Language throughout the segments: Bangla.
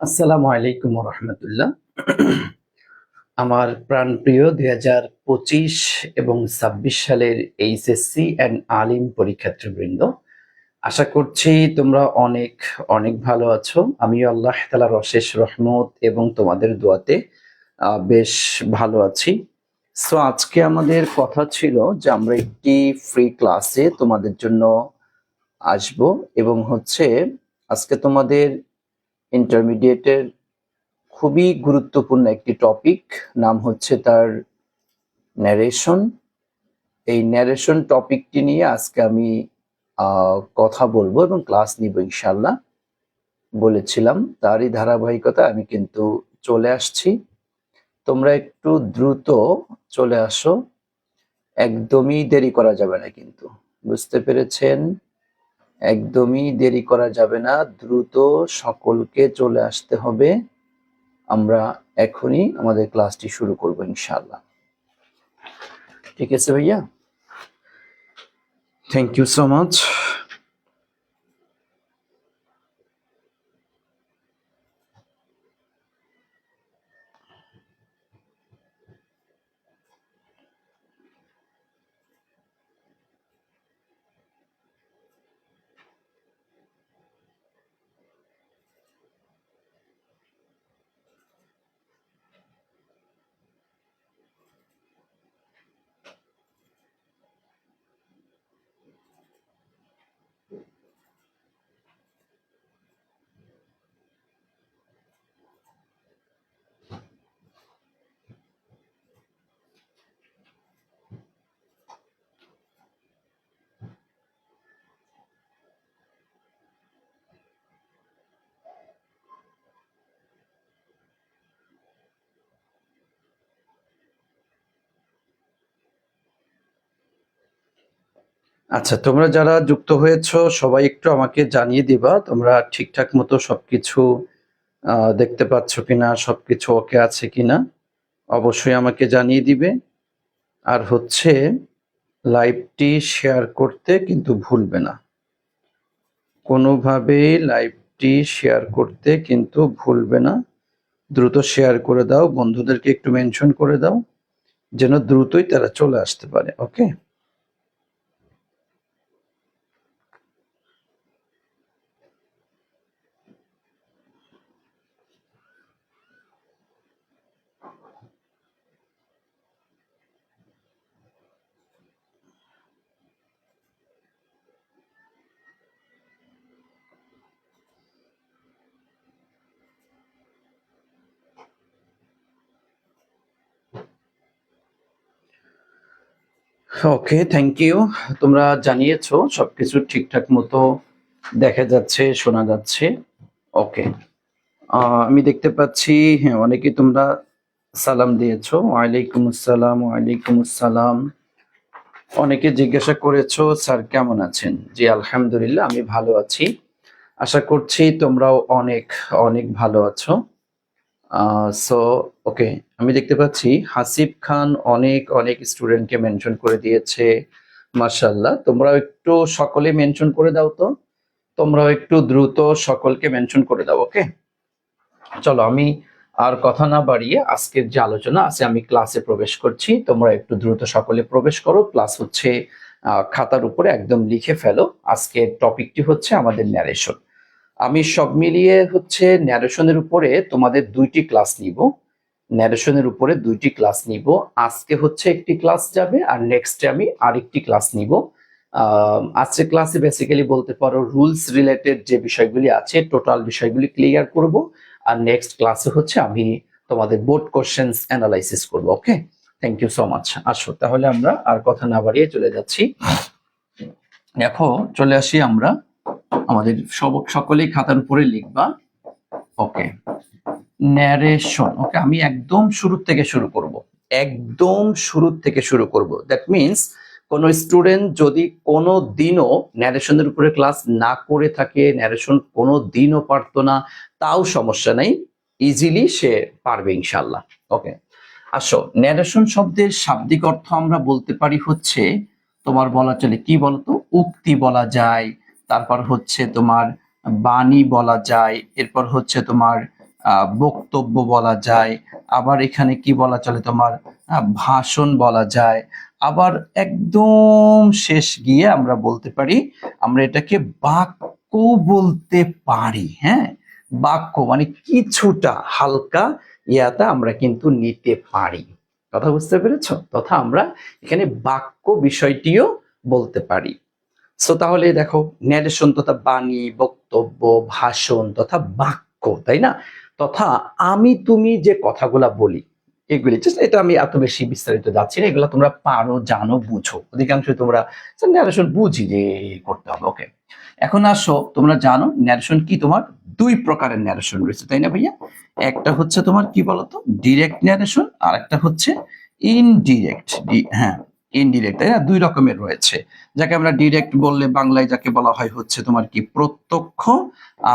আসসালামু আলাইকুম রহমতুল্লাহ। আমার প্রাণপ্রিয় 2025 এবং 26 সালের এইচএসসি অ্যান্ড আলিম পরীক্ষার্থীবৃন্দ, আশা করছি তোমরা অনেক অনেক ভালো আছো। আমিও আল্লাহ তাআলার অশেষ রহমত এবং তোমাদের দোয়াতে বেশ ভালো আছি। সো আজকে আমাদের কথা ছিল যে আমরা একটি ফ্রি ক্লাসে তোমাদের জন্য আসব এবং আজকে তোমাদের ইন্টারমিডিয়েটের খুবই গুরুত্বপূর্ণ একটি টপিক, নাম হচ্ছে তার ন্যারেশন। এই ন্যারেশন টপিকটি নিয়ে আজকে আমি কথা বলবো এবং ক্লাস নিব ইনশাল্লাহ। বলেছিলাম তারই ধারাবাহিকতা আমি কিন্তু চলে আসছি। তোমরা একটু দ্রুত চলে আসো, একদমই দেরি করা যাবে না কিন্তু, বুঝতে পেরেছেন? একদমই দেরি করা যাবে না, দ্রুত সকলকে চলে আসতে হবে। আমরা এখনই আমাদের ক্লাসটি শুরু করব ইনশাআল্লাহ। ঠিক আছে ভাইয়া, থ্যাংক ইউ সো মাচ। আচ্ছা, তোমরা যারা যুক্ত হয়েছো সবাই একটু আমাকে জানিয়ে দিবা তোমরা ঠিকঠাক মতো সবকিছু দেখতে পাচ্ছ কিনা, সবকিছু ওকে আছে কিনা। অবশ্যই আমাকে জানিয়ে দিবে। আর লাইভটি শেয়ার করতে কিন্তু ভুলবে না, কোনোভাবেই লাইভটি শেয়ার করতে কিন্তু ভুলবে না। দ্রুত শেয়ার করে দাও, বন্ধুদেরকে একটু মেনশন করে দাও যেন দ্রুতই তারা চলে আসতে পারে। ওকে, ওকে, থ্যাংক ইউ। তোমরা জানিয়েছো সবকিছু ঠিকঠাক মতো দেখা যাচ্ছে, শোনা যাচ্ছে। ওকে, আমি দেখতে পাচ্ছি হ্যাঁ অনেকেই তোমরা সালাম দিয়েছো। ওয়ালাইকুম আসসালাম, ওয়ালাইকুম আসসালাম। অনেকে জিজ্ঞাসা করেছো স্যার কেমন আছেন। জি আলহামদুলিল্লাহ, আমি ভালো আছি। আশা করছি তোমরাও অনেক অনেক ভালো আছো। সো ওকে, আমি দেখতে পাচ্ছি হাসিব খান অনেক অনেক স্টুডেন্টকে মেনশন করে দিয়েছে। মাশাআল্লাহ, তোমরাও একটু সকলে মেনশন করে দাও তো, তোমরাও একটু দ্রুত সকলকে মেনশন করে দাও। ওকে, চলো আমি আর কথা না বাড়িয়ে আজকের যে আলোচনা আছে আমি ক্লাসে প্রবেশ করছি। তোমরা একটু দ্রুত সকলে প্রবেশ করো, প্লাস খাতার উপরে একদম লিখে ফেলো। আজকের টপিকটি হচ্ছে আমাদের ন্যারেশন। আমি সব মিলিয়ে ন্যারেশনের উপরে তোমাদের দুইটি ক্লাস নিব। ন্যারেশনের উপরে দুইটি ক্লাস নিব। আজকে একটি ক্লাস যাবে আর নেক্সটে আমি আরেকটি ক্লাস নিব। আজকে ক্লাসে বেসিক্যালি বলতে পারো রুলস রিলেটেড যে বিষয়গুলি আছে টোটাল বিষয়গুলি ক্লিয়ার করব। আর নেক্সট ক্লাসে আমি তোমাদের বোর্ড কোশ্চেন্স অ্যানালাইসিস করব। ওকে, থ্যাংক ইউ সো মাচ। আসো তাহলে আমরা আর কথা না বাড়িয়ে চলে যাচ্ছি। দেখো, চলে আসি আমরা আমাদের সকলেই খাতার উপরে লিখবা। ওকে, ন্যারেশন। ওকে, আমি একদম শুরু থেকে শুরু করব, একদম শুরু থেকে শুরু করব। দ্যাট মিনস কোন স্টুডেন্ট যদি কোনো দিনও ন্যারেশনের উপরে ক্লাস না করে থাকে, ন্যারেশন কোনো দিনও পারতো না, তাও সমস্যা নাই, ইজিলি সে পারবে ইনশাল্লাহ। ওকে, আসো, ন্যারেশন শব্দের শাব্দিক অর্থ আমরা বলতে পারি তোমার বলা চলে কি বলতো, উক্তি বলা যায়, তারপর তোমার বাণী বলা যায়, এরপর তোমার বক্তব্য বলা যায়, আবার এখানে কি বলা চলে তোমার ভাষণ বলা যায়, আবার একদম শেষ গিয়ে আমরা বলতে পারি, আমরা এটাকে বাক্য বলতে পারি। হ্যাঁ, বাক্য মানে কিছুটা হালকা ইয়াটা আমরা কিন্তু নিতে পারি। কথা বুঝতে পেরেছো? তথা আমরা এখানে বাক্য বিষয়টিও বলতে পারি। সো তাহলে দেখো, ন্যারেশন তথা বাণী, বক্তব্য, ভাষণ তথা বাক্য, তাই না? তথা আমি তুমি যে কথাগুলা বলি এগুলি, জাস্ট এটা আমি এত বেশি বিস্তারিত যাচ্ছি না, এগুলো তোমরা পারো, জানো, বুঝো, অধিকাংশই তোমরা ন্যারেশন বুঝি যে করতে হবে। ওকে, এখন আসো, তোমরা জানো ন্যারেশন কি, তোমার দুই প্রকারের ন্যারেশন রয়েছে, তাই না ভাইয়া? একটা হচ্ছে তোমার কি বলতো, ডিরেক্ট ন্যারেশন, আর একটা হচ্ছে ইনডিরেক্ট। হ্যাঁ, ইনডিরেক্ট, তাই না? দুই রকমের রয়েছে। যাকে আমরা ডিরেক্ট বললে বাংলায় যাকে বলা হয় হচ্ছে তোমার কি প্রত্যক্ষ,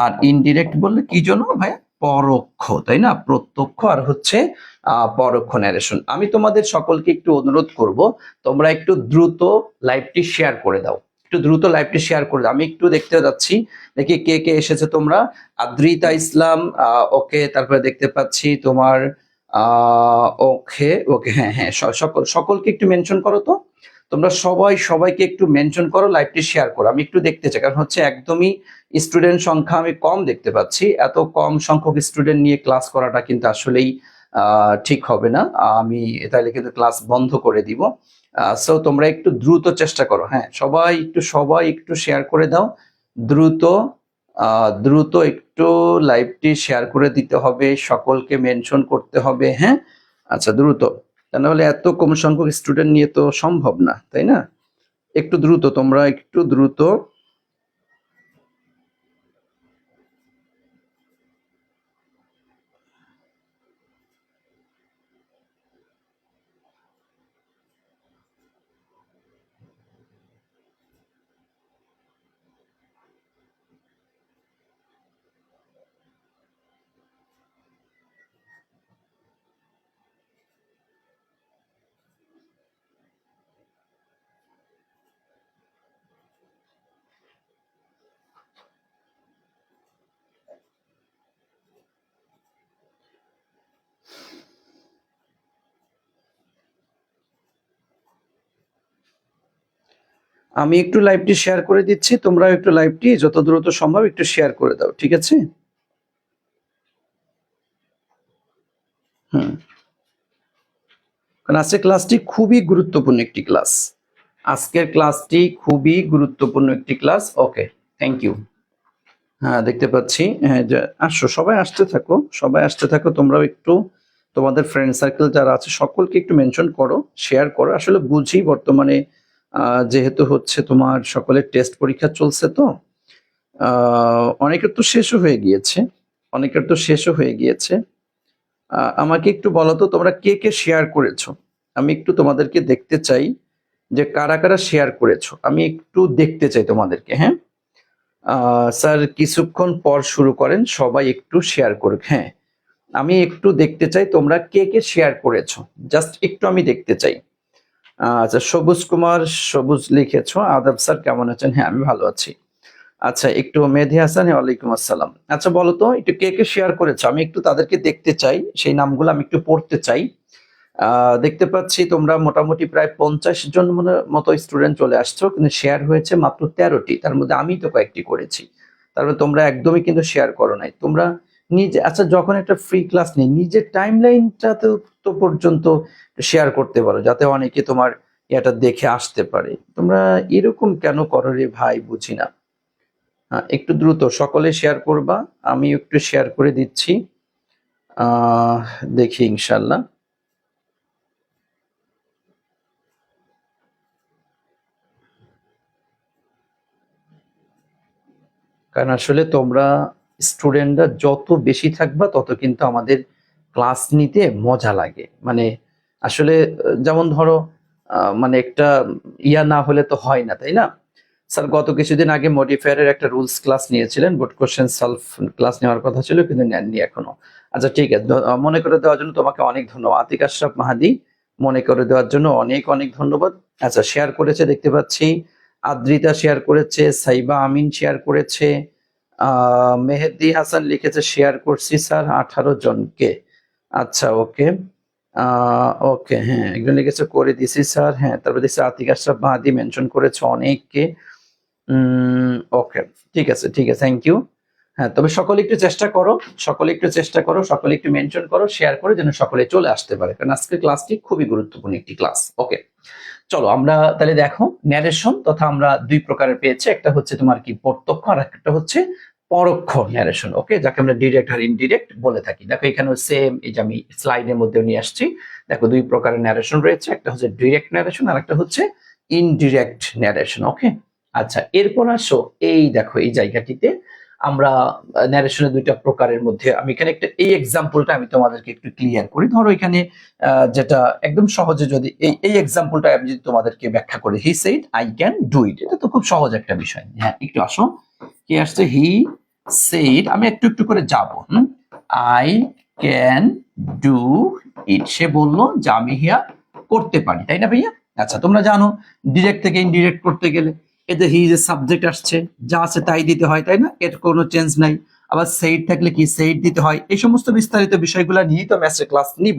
আর ইনডিরেক্ট বললে কি জন্য ভাইয়া? পরোক্ষ, তাই না? প্রত্যক্ষ আর হচ্ছে পরোক্ষ ন্যারেশন। আমি তোমাদের সকলকে একটু অনুরোধ করব, তোমরা একটু দ্রুত লাইভটি শেয়ার করে দাও, একটু দ্রুত লাইভটি শেয়ার করে দাও। আমি একটু দেখতে যাচ্ছি, দেখি কে কে এসেছে তোমরা। আদ্রিতা ইসলাম, ওকে, তারপরে দেখতে পাচ্ছি তোমার ওকে ওকে, হ্যাঁ হ্যাঁ, সকলকে একটু মেনশন করো তো, তোমরা সবাইকে একটু মেনশন করো, লাইভটি শেয়ার করো, আমি একটু দেখতে চাই। কারণ হচ্ছে একদমই স্টুডেন্ট সংখ্যা আমি কম দেখতে পাচ্ছি, এত কম সংখ্যক স্টুডেন্ট নিয়ে ক্লাস করাটা কিন্তু আসলেই ঠিক হবে না, আমি তাইলে কিন্তু ক্লাস বন্ধ করে দিব। সো তোমরা একটু দ্রুত চেষ্টা করো, হ্যাঁ, সবাই একটু শেয়ার করে দাও দ্রুত, দ্রুত একটু লাইভটি শেয়ার করে দিতে হবে, সকলকে মেনশন করতে হবে। হ্যাঁ, আচ্ছা, দ্রুত, তা নাহলে এত কম সংখ্যক স্টুডেন্ট নিয়ে তো সম্ভব না, তাই না? একটু দ্রুত, তোমরা একটু দ্রুত। আমি একটু লাইভটি শেয়ার করে দিচ্ছি, তোমরা একটু লাইভটি যত দ্রুত সম্ভব একটু শেয়ার করে দাও, ঠিক আছে? হুম, কারণ আজকের ক্লাসটি খুবই গুরুত্বপূর্ণ একটি ক্লাস, আজকের ক্লাসটি খুবই গুরুত্বপূর্ণ একটি ক্লাস। Okay, thank you. হ্যাঁ, দেখতে পাচ্ছি, হ্যাঁ, যে আসো, সবাই আসতে থাকো, তোমরাও একটু তোমাদের ফ্রেন্ড সার্কেল যারা আছে সকলকে একটু মেনশন করো, শেয়ার করো। আসলে বুঝি বর্তমানে যেহেতু হচ্ছে তোমার সকলের টেস্ট পরীক্ষা চলছে, তো অনেকের তো শেষও হয়ে গিয়েছে, আমাকে একটু বলো তো তোমরা কে কে শেয়ার করেছো, আমি একটু তোমাদেরকে দেখতে চাই যে কারা কারা শেয়ার করেছো, আমি একটু দেখতে চাই তোমাদেরকে। হ্যাঁ, স্যার কিছুক্ষণ পর শুরু করেন, সবাই একটু শেয়ার করুক। হ্যাঁ, আমি একটু দেখতে চাই তোমরা কে কে শেয়ার করেছো, জাস্ট একটু আমি দেখতে চাই। আচ্ছা, সবুজ কুমার, সবুজ লিখেছো, আদাব স্যার কেমন আছেন? হ্যাঁ, আমি ভালো আছি। আচ্ছা, একটু মেহেদী হাসান, ওয়ালাইকুম আসসালাম। আচ্ছা, বলো তো একটু কে কে শেয়ার করেছো, আমি একটু তাদেরকে দেখতে চাই, সেই নামগুলো আমি একটু পড়তে চাই। দেখতে পাচ্ছি তোমরা মোটামুটি প্রায় 50 জন মতো স্টুডেন্ট চলে আসছো, কিন্তু শেয়ার হয়েছে মাত্র 13টি, তার মধ্যে আমি তো কয়েকটি করেছি। তারপরে তোমরা একদমই কিন্তু শেয়ার করো নাই তোমরা নিজে। আচ্ছা, যখন একটা ফ্রি ক্লাস নেই, নিজের টাইম লাইনটাতে তো পর্যন্ত শেয়ার করতে পারো, যাতে অনেকে তোমার এটা দেখে আসতে পারে। তোমরা এরকম কেন করো রে ভাই, বুঝি না। একটু দ্রুত সকলে শেয়ার করবা, আমি একটু শেয়ার করে দিচ্ছি, আহ দেখি ইনশাল্লাহ। কারণ আসলে তোমরা স্টুডেন্টরা যত বেশি থাকবা তত কিন্তু আমাদের ক্লাস নিতে মজা লাগে। মানে আসলে যেমন ধরো মানে একটা ইয়া না হলে তো হয় না, তাই না? স্যার গত কিছুদিন আগে মডিফায়ারের একটা রুলস ক্লাস নিয়েছিলেন, বোর্ড কোশ্চেন সলভ ক্লাস নেওয়ার কথা ছিল, কিন্তু নেননি এখনো। আচ্ছা, ঠিক আছে, মনে করে দেওয়ার জন্য তোমাকে অনেক ধন্যবাদ। আতিক আশরাফ মাহাদি, মনে করে দেওয়ার জন্য অনেক অনেক ধন্যবাদ। আচ্ছা, শেয়ার করেছে দেখতে পাচ্ছি, আদ্রিতা শেয়ার করেছে, সাইবা আমিন শেয়ার করেছে, মেহেদি হাসান লিখেছে শেয়ার করছি স্যার 18 জনকে। আচ্ছা, ওকে। ওকে, হ্যাঁ, একজন লিখেছে করে দিছি স্যার। হ্যাঁ, তারপর দেখছি আতিক আশরাফ মাহাদি মেনশন করেছে অনেককে। ওকে, ঠিক আছে, ঠিক আছে, থ্যাংক ইউ। হ্যাঁ, তবে সকলে একটু চেষ্টা করো, সকলে একটু চেষ্টা করো, সকলে একটু মেনশন করো, শেয়ার করে যেন সকলে চলে আসতে পারে, কারণ আজকের ক্লাসটি খুবই গুরুত্বপূর্ণ একটি ক্লাস। ওকে, চলো আমরা তাহলে দেখো ন্যারেশন তথা আমরা দুই প্রকারের পেয়েছি, একটা হচ্ছে তোমার কি প্রত্যক্ষ আর একটা হচ্ছে পরোক্ষ ন্যারেশন। ওকে, যাকে আমরা ডিরেক্ট আর ইনডিরেক্ট বলে থাকি। দেখো এখানে সেম, এই যে আমি স্লাইডের মধ্যে নিয়ে আসছি, দেখো দুই প্রকারের ন্যারেশন রয়েছে, একটা হচ্ছে ডিরেক্ট ন্যারেশন আর একটা হচ্ছে ইনডিরেক্ট ন্যারেশন। ওকে, আচ্ছা, এরপর আসো এই দেখো এই জায়গাটিতে আমরা ন্যারেশনের দুইটা প্রকারের মধ্যে আমি এখানে একটা এই এক্সাম্পলটা আমি তোমাদেরকে একটু ক্লিয়ার করি। ধরো এখানে যেটা একদম সহজে যদি এই এক্সাম্পলটা আমি যদি তোমাদেরকে ব্যাখ্যা করি, he said I can do it, এটা তো খুব সহজ একটা বিষয়। হ্যাঁ, একটু আসো, কি আসছে, হি সেড, আমি একটু একটু করে যাব। আই ক্যান ডু ইট, সে বললো যে আমি হিয়া করতে পারি, তাই না ভাইয়া? আচ্ছা, তোমরা জানো ডিরেক্ট থেকে ইনডিরেক্ট করতে গেলে এতে হি যে সাবজেক্ট আসছে, যা আছে তাই দিতে হয়, তাই না? এর কোনো চেঞ্জ নাই। আবার সেইড থাকলে কি সেইড দিতে হয়। এই সমস্ত বিস্তারিত বিষয়গুলো নিয়েই তো ম্যাথসের ক্লাস নিব,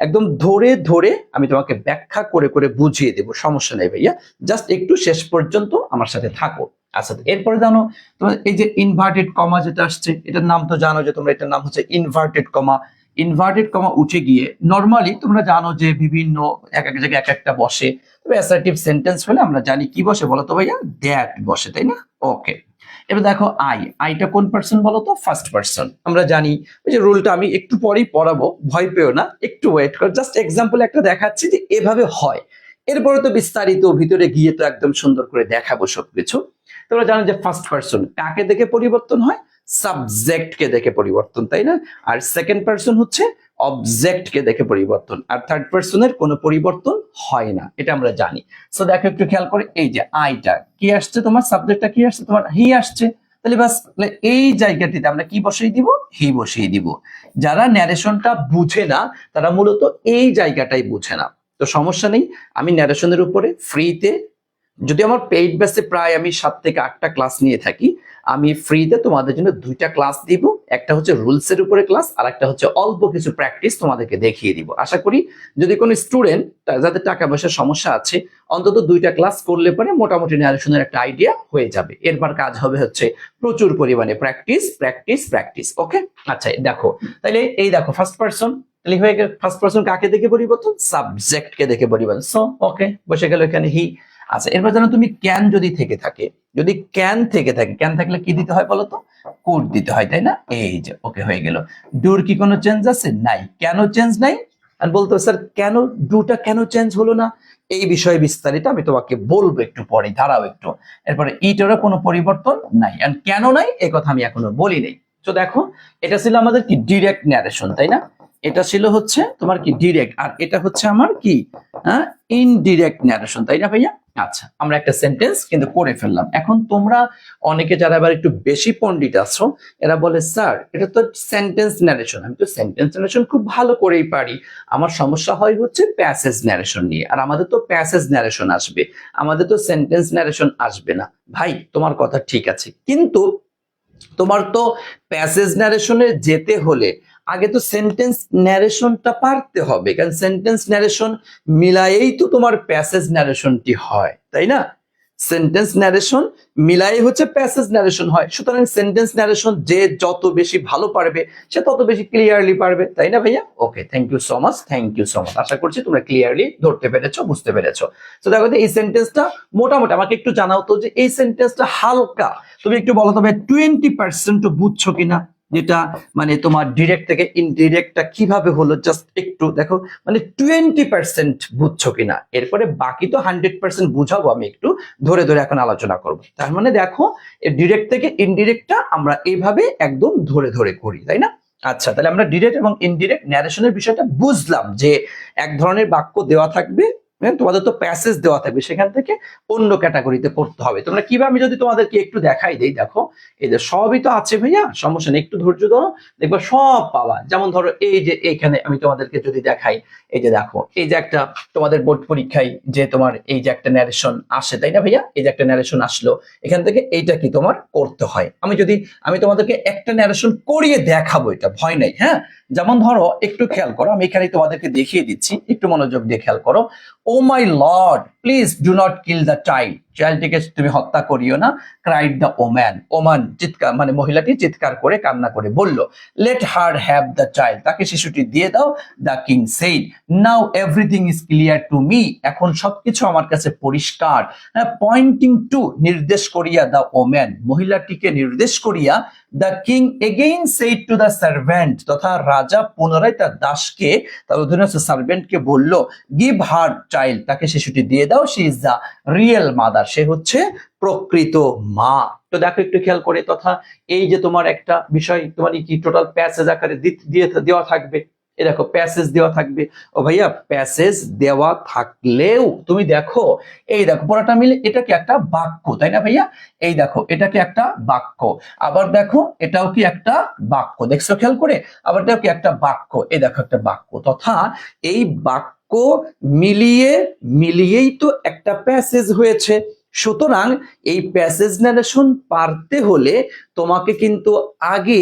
একদম ধরে ধরে আমি তোমাকে ব্যাখ্যা করে করে বুঝিয়ে দেবো, সমস্যা নেই ভাইয়া, জাস্ট একটু শেষ পর্যন্ত আমার সাথে থাকো। আচ্ছা, এরপরে জানো তোমার এই যে ইনভার্টেড কমা যেটা আসছে, এটার নাম তো জানো যে তোমরা, এটার নাম হচ্ছে ইনভার্টেড কমা। ইনভার্টেড কমা উঠে গিয়ে নরমালি তোমরা জানো যে বিভিন্ন এক এক জায়গায় এক একটা বসে, তবে অ্যাসার্টিভ সেন্টেন্স হলে আমরা জানি কি বসে বলো তো ভাইয়া, দ্যাট বসে, তাই না? ওকে, এবার দেখো আইটা কোন পার্সন বলো তো? First person. আমরা জানি ওই যে রুলটা আমি একটু পরেই পড়াবো, ভয় পেও না, একটু ওয়েট কর, জাস্ট এক্সাম্পল একটা দেখাচ্ছি যে এভাবে হয়। এরপরে তো বিস্তারিত ভিতরে গিয়ে তো একদম সুন্দর করে দেখাবো সবকিছু। তোমরা জানো যে ফার্স্ট পার্সন কাকে দেখে পরিবর্তন হয়? সাবজেক্ট কে দেখে পরিবর্তন, তাই না? আর সেকেন্ড পার্সন হচ্ছে অবজেক্ট কে দেখে পরিবর্তন, আর থার্ড পার্সনের কোনো পরিবর্তন হয় না, এটা আমরা জানি। সো দেখো একটু খেয়াল করে, এই যে আইটা কি আসছে, তোমার সাবজেক্টটা কি আসছে, তোমার হি আসছে, তাহলে বাস এই জায়গাটিতে আমরা কি বসিয়ে দিব? হি বসিয়ে দিব। যারা ন্যারেশনটা বুঝে না তারা মূলত এই জায়গাটাই বুঝে না, তো সমস্যা নেই। আমি ন্যারেশনের উপরে ফ্রিতে, যদি আমার পেইড বেসে প্রায় আমি 7 থেকে 8টা ক্লাস নিয়ে থাকি, আমি ফ্রিতে তোমাদের জন্য 2টা ক্লাস দিব। একটা হচ্ছে রুলস এর উপরে ক্লাস, আর একটা হচ্ছে অল্প কিছু প্র্যাকটিস তোমাদেরকে দেখিয়ে দিব। আশা করি যদি কোনো স্টুডেন্ট যাদের টাকা পয়সার সমস্যা আছে, অন্তত 2টা ক্লাস করলে পরে মোটামুটি ন্যারেশনের একটা আইডিয়া হয়ে যাবে। এরপর কাজ হবে হচ্ছে প্রচুর পরিমাণে প্র্যাকটিস প্র্যাকটিস প্র্যাকটিস। ওকে, আচ্ছা দেখো, তাহলে এই দেখো ফার্স্ট পার্সন হয়ে গেল। ফার্স্ট পার্সন কাকে দেখে পরিবর্তন? সাবজেক্ট কে দেখে পরিবর্তন। সো ওকে, বসে গেল এখানে হি। আচ্ছা, এরপর জানো তুমি ক্যান যদি থেকে থাকে, যদি ক্যান থেকে থাকে, ক্যান থাকলে কি দিতে হয় বলো তো? কোড দিতে হয়, তাই না? এই যে ওকে হয়ে গেল। ডুর কি কোনো চেঞ্জ আছে? নাই। কেন চেঞ্জ নাই? আর বলতো স্যার কেন ডুটা কেন চেঞ্জ হলো না? এই বিষয়ে বিস্তারিত আমি তোমাকে বলবো একটু পরে, দাঁড়াও একটু। এরপরে ইটারও কোনো পরিবর্তন নাই, আর কেন নাই এই কথা আমি এখনো বলি নাই। তো দেখো, এটা ছিল আমাদের কি ডিরেক্ট ন্যারেশন, তাই না? এটা ছিল হচ্ছে তোমার কি ডিরেক্ট, আর এটা হচ্ছে আমার কি ইনডিরেক্ট ন্যারেশন, তাই না ভাইয়া? আচ্ছা, আমরা একটা সেন্টেন্স কিন্তু করে ফেললাম। এখন তোমরা অনেকে যারা আবার একটু বেশি পণ্ডিত আছো, এরা বলে স্যার এটা তো সেন্টেন্স ন্যারেশন। আমি তো সেন্টেন্স ন্যারেশন খুব ভালো করেই পারি, আমার সমস্যা হয় হচ্ছে প্যাসেজ ন্যারেশন নিয়ে। আর আমাদের তো প্যাসেজ ন্যারেশন আসবে, আমাদের তো সেন্টেন্স ন্যারেশন আসবে না। ভাই তোমার কথা ঠিক আছে, কিন্তু তোমার তো প্যাসেজ ন্যারেশনে যেতে হলে আগে তো সেন্টেন্স ন্যারেশনটা পারতে হবে, কারণ সেন্টেন্স ন্যারেশন মিলায়েই তো তোমার প্যাসেজ ন্যারেশনটি হয়, তাই না? সেন্টেন্স ন্যারেশন মিলাই হচ্ছে প্যাসেজ ন্যারেশন হয়। সুতরাং সেন্টেন্স ন্যারেশন যে যত বেশি ভালো পারবে সে তত বেশি ক্লিয়ারলি পারবে, তাই না ভাইয়া? Okay, thank you so much, thank you so much. আশা করছি তোমরা ক্লিয়ারলি ধরতে পেরেছো, বুঝতে পেরেছো। তো দেখো এই সেন্টেন্সটা মোটামুটি আমাকে একটু জানাও তো যে এই সেন্টেন্সটা হালকা, তুমি একটু বলো তবে 20% বুঝছো কিনা, যেটা মানে তোমার ডিরেক্ট থেকে ইনডিরেক্টটা কিভাবে হলো, জাস্ট একটু দেখো মানে 20% বুঝছো কিনা। এরপরে বাকি তো 100% বুঝাবো, আমি একটু ধরে ধরে এখন আলোচনা করব। তার মানে দেখো ডিরেক্ট থেকে ইনডিরেক্টটা আমরা এইভাবে একদম ধরে ধরে করি, তাই না? আচ্ছা, তাহলে আমরা ডিরেক্ট এবং ইনডিরেক্ট ন্যারেশনের বিষয়টা বুঝলাম যে এক ধরনের বাক্য দেওয়া থাকবে, তোমাদের তো প্যাসেজ দেওয়া থাকবে, সেখান থেকে অন্য ক্যাটাগরিতে পড়তে হবে। তোমরা কিভাবে, আমি যদি তোমাদেরকে একটু দেখাই দেই, দেখো এই যে সবই তো আছে ভাইয়া, সমস্যা নেই, একটু ধৈর্য ধরো, দেখবো সব পাওয়া। যেমন ধরো এই যে এইখানে আমি তোমাদেরকে যদি দেখাই, এই যে দেখো এই যে একটা তোমাদের বোর্ড পরীক্ষায় যে তোমার এই যে একটা ন্যারেশন আসে, তাই না ভাইয়া, এই যে একটা ন্যারেশন আসলো, এখান থেকে এইটা কি তোমার করতে হয়। আমি তোমাদেরকে একটা ন্যারেশন করিয়ে দেখাবো, এটা ভয় নাই। হ্যাঁ, যেমন ধরো একটু খেয়াল করো, আমি এখানে তোমাদেরকে দেখিয়ে দিচ্ছি, একটু মনোযোগ দিয়ে খেয়াল করো। Oh my lord, please do not kill the child, চাইল্ডটিকে তুমি হত্যা করিও না। ক্রাইড দ্য ওম্যান, ওমান চিৎকার, মানে মহিলাটি চিৎকার করে কান্না করে বলল। Let her have the child, তাকে শিশুটি দিয়ে দাও। The king said, now everything is clear to me, এখন সবকিছু আমার কাছে পরিষ্কার। পয়েন্টিং টু, নির্দেশ করিয়া, দ্য ওম্যান, মহিলাটিকে নির্দেশ করিয়া। The king again said to the servant, তথা রাজা পুনরায় তার দাসকে, তার অধীনস্থ সার্ভেন্টকে বলল, গিভ হার চাইল্ড, তাকে শিশুটি দিয়ে দাও। She is the real mother, সে হচ্ছে প্রকৃত মা। তো দেখো একটু খেয়াল করে, তথা এই যে তোমার একটা বিষয়, তোমার কি টোটাল প্যাসেজ আকারে দিয়ে দেওয়া থাকবে। এই দেখো প্যাসেজ দেওয়া থাকবে। ও ভাইয়া, প্যাসেজ দেওয়া থাকলেও তুমি দেখো, এই দেখো পড়াটা মিলে এটা কি একটা বাক্য, তাই না ভাইয়া? এই দেখো এটা কি একটা বাক্য, আবার দেখো এটাও কি একটা বাক্য, দেখছো খেয়াল করে, আবার এটাও কি একটা বাক্য, এই দেখো একটা বাক্য, তথা এই বাক্য মিলিয়েই তো একটা প্যাসেজ হয়েছে। সুতরাং এই প্যাসেজ ন্যারেশন পারতে হলে তোমাকে কিন্তু আগে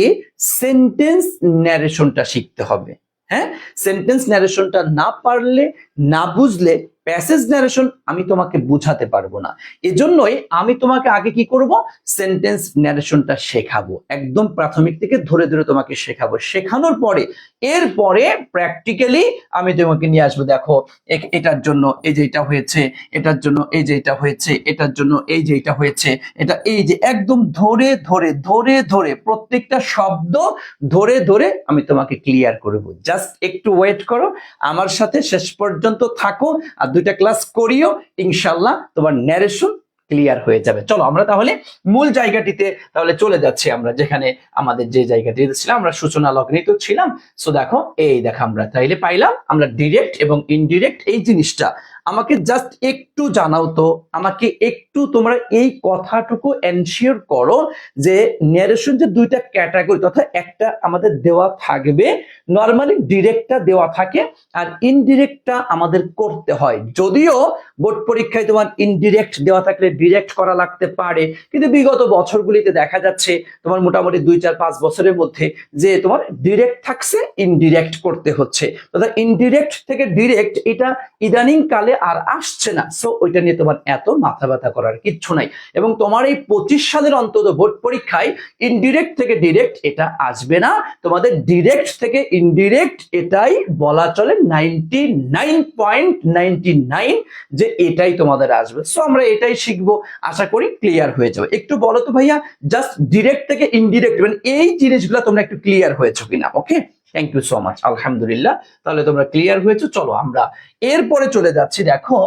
সেন্টেন্স ন্যারেশনটা শিখতে হবে। হ্যাঁ, সেন্টেন্স ন্যারেশনটা না পারলে, না বুঝলে প্যাসেজ ন্যারেশন আমি তোমাকে বুঝাতে পারবো না। এজন্যই আমি তোমাকে আগে কি করব, সেন্টেন্স ন্যারেশনটা শেখাবো, একদম প্রাথমিক থেকে ধরে ধরে তোমাকে শেখাবো। শেখানোর পরে এরপরে প্র্যাকটিক্যালি আমি তোমাকে নিয়ে আসবো। দেখো এটার জন্য এই যে এটা হয়েছে, এটার জন্য এই যে এটা হয়েছে, এটার জন্য এই যে এটা হয়েছে, এটা এই যে একদম ধরে ধরে ধরে ধরে প্রত্যেকটা শব্দ ধরে ধরে আমি তোমাকে ক্লিয়ার করব। জাস্ট একটু ওয়েট করো, আমার সাথে শেষ পর্যন্ত থাকো, আর 2টা ক্লাস করিও, ইনশাল্লাহ তোমার ন্যারেশন ক্লিয়ার হয়ে যাবে। চলো আমরা তাহলে মূল জায়গাটিতে তাহলে চলে যাচ্ছি, আমরা যেখানে আমাদের যে জায়গাটিতে ছিলাম, আমরা সূচনা লগ্নিত ছিলাম। সো দেখো এই দেখো আমরা তাইলে পাইলাম, আমরা ডিরেক্ট এবং ইনডিরেক্ট এই জিনিসটা আমাকে জাস্ট একটু জানাও তো, আমাকে একটু তোমরা এই কথাটুকু এনশিওর করো যে ন্যারেশন যে 2টা ক্যাটাগরি, তথা একটা আমাদের দেওয়া থাকবে, নর্মালি ডিরেক্টটা দেওয়া থাকে আর ইনডিরেক্টটা আমাদের করতে হয়। যদিও বোর্ড পরীক্ষায় তোমার ইনডিরেক্ট দেওয়া থাকলে ডিরেক্ট করা লাগতে পারে, কিন্তু বিগত বছরগুলিতে দেখা যাচ্ছে তোমার মোটামুটি 2-4-5 বছরের মধ্যে যে তোমার ডিরেক্ট থাকছে, ইনডিরেক্ট করতে হচ্ছে। তথা ইনডিরেক্ট থেকে ডিরেক্ট এটা ইদানিং কালে আর আসছে না। সো ওইটা নিয়ে তোমার এত মাথা ব্যথা করার কিচ্ছু নাই, এবং তোমার এই 25 সালের অন্তত বোর্ড পরীক্ষায় ইনডিরেক্ট থেকে ডিরেক্ট এটা আসবে না, তোমাদের ডিরেক্ট থেকে ইনডিরেক্ট এটাই বলা চলে 99.99 যে এটাই তোমাদের আসবে। সো আমরা এটাই শিখবো, আশা করি ক্লিয়ার হয়ে যাবে। একটু বলো তো ভাইয়া, জাস্ট ডিরেক্ট থেকে ইনডিরেক্ট মানে এই জিনিসগুলো তোমরা একটু ক্লিয়ার হয়েছো কিনা? Okay, thank you so much, আলহামদুলিল্লাহ, তাহলে তোমরা ক্লিয়ার হয়েছো। চলো আমরা এরপরে চলে যাচ্ছি। দেখো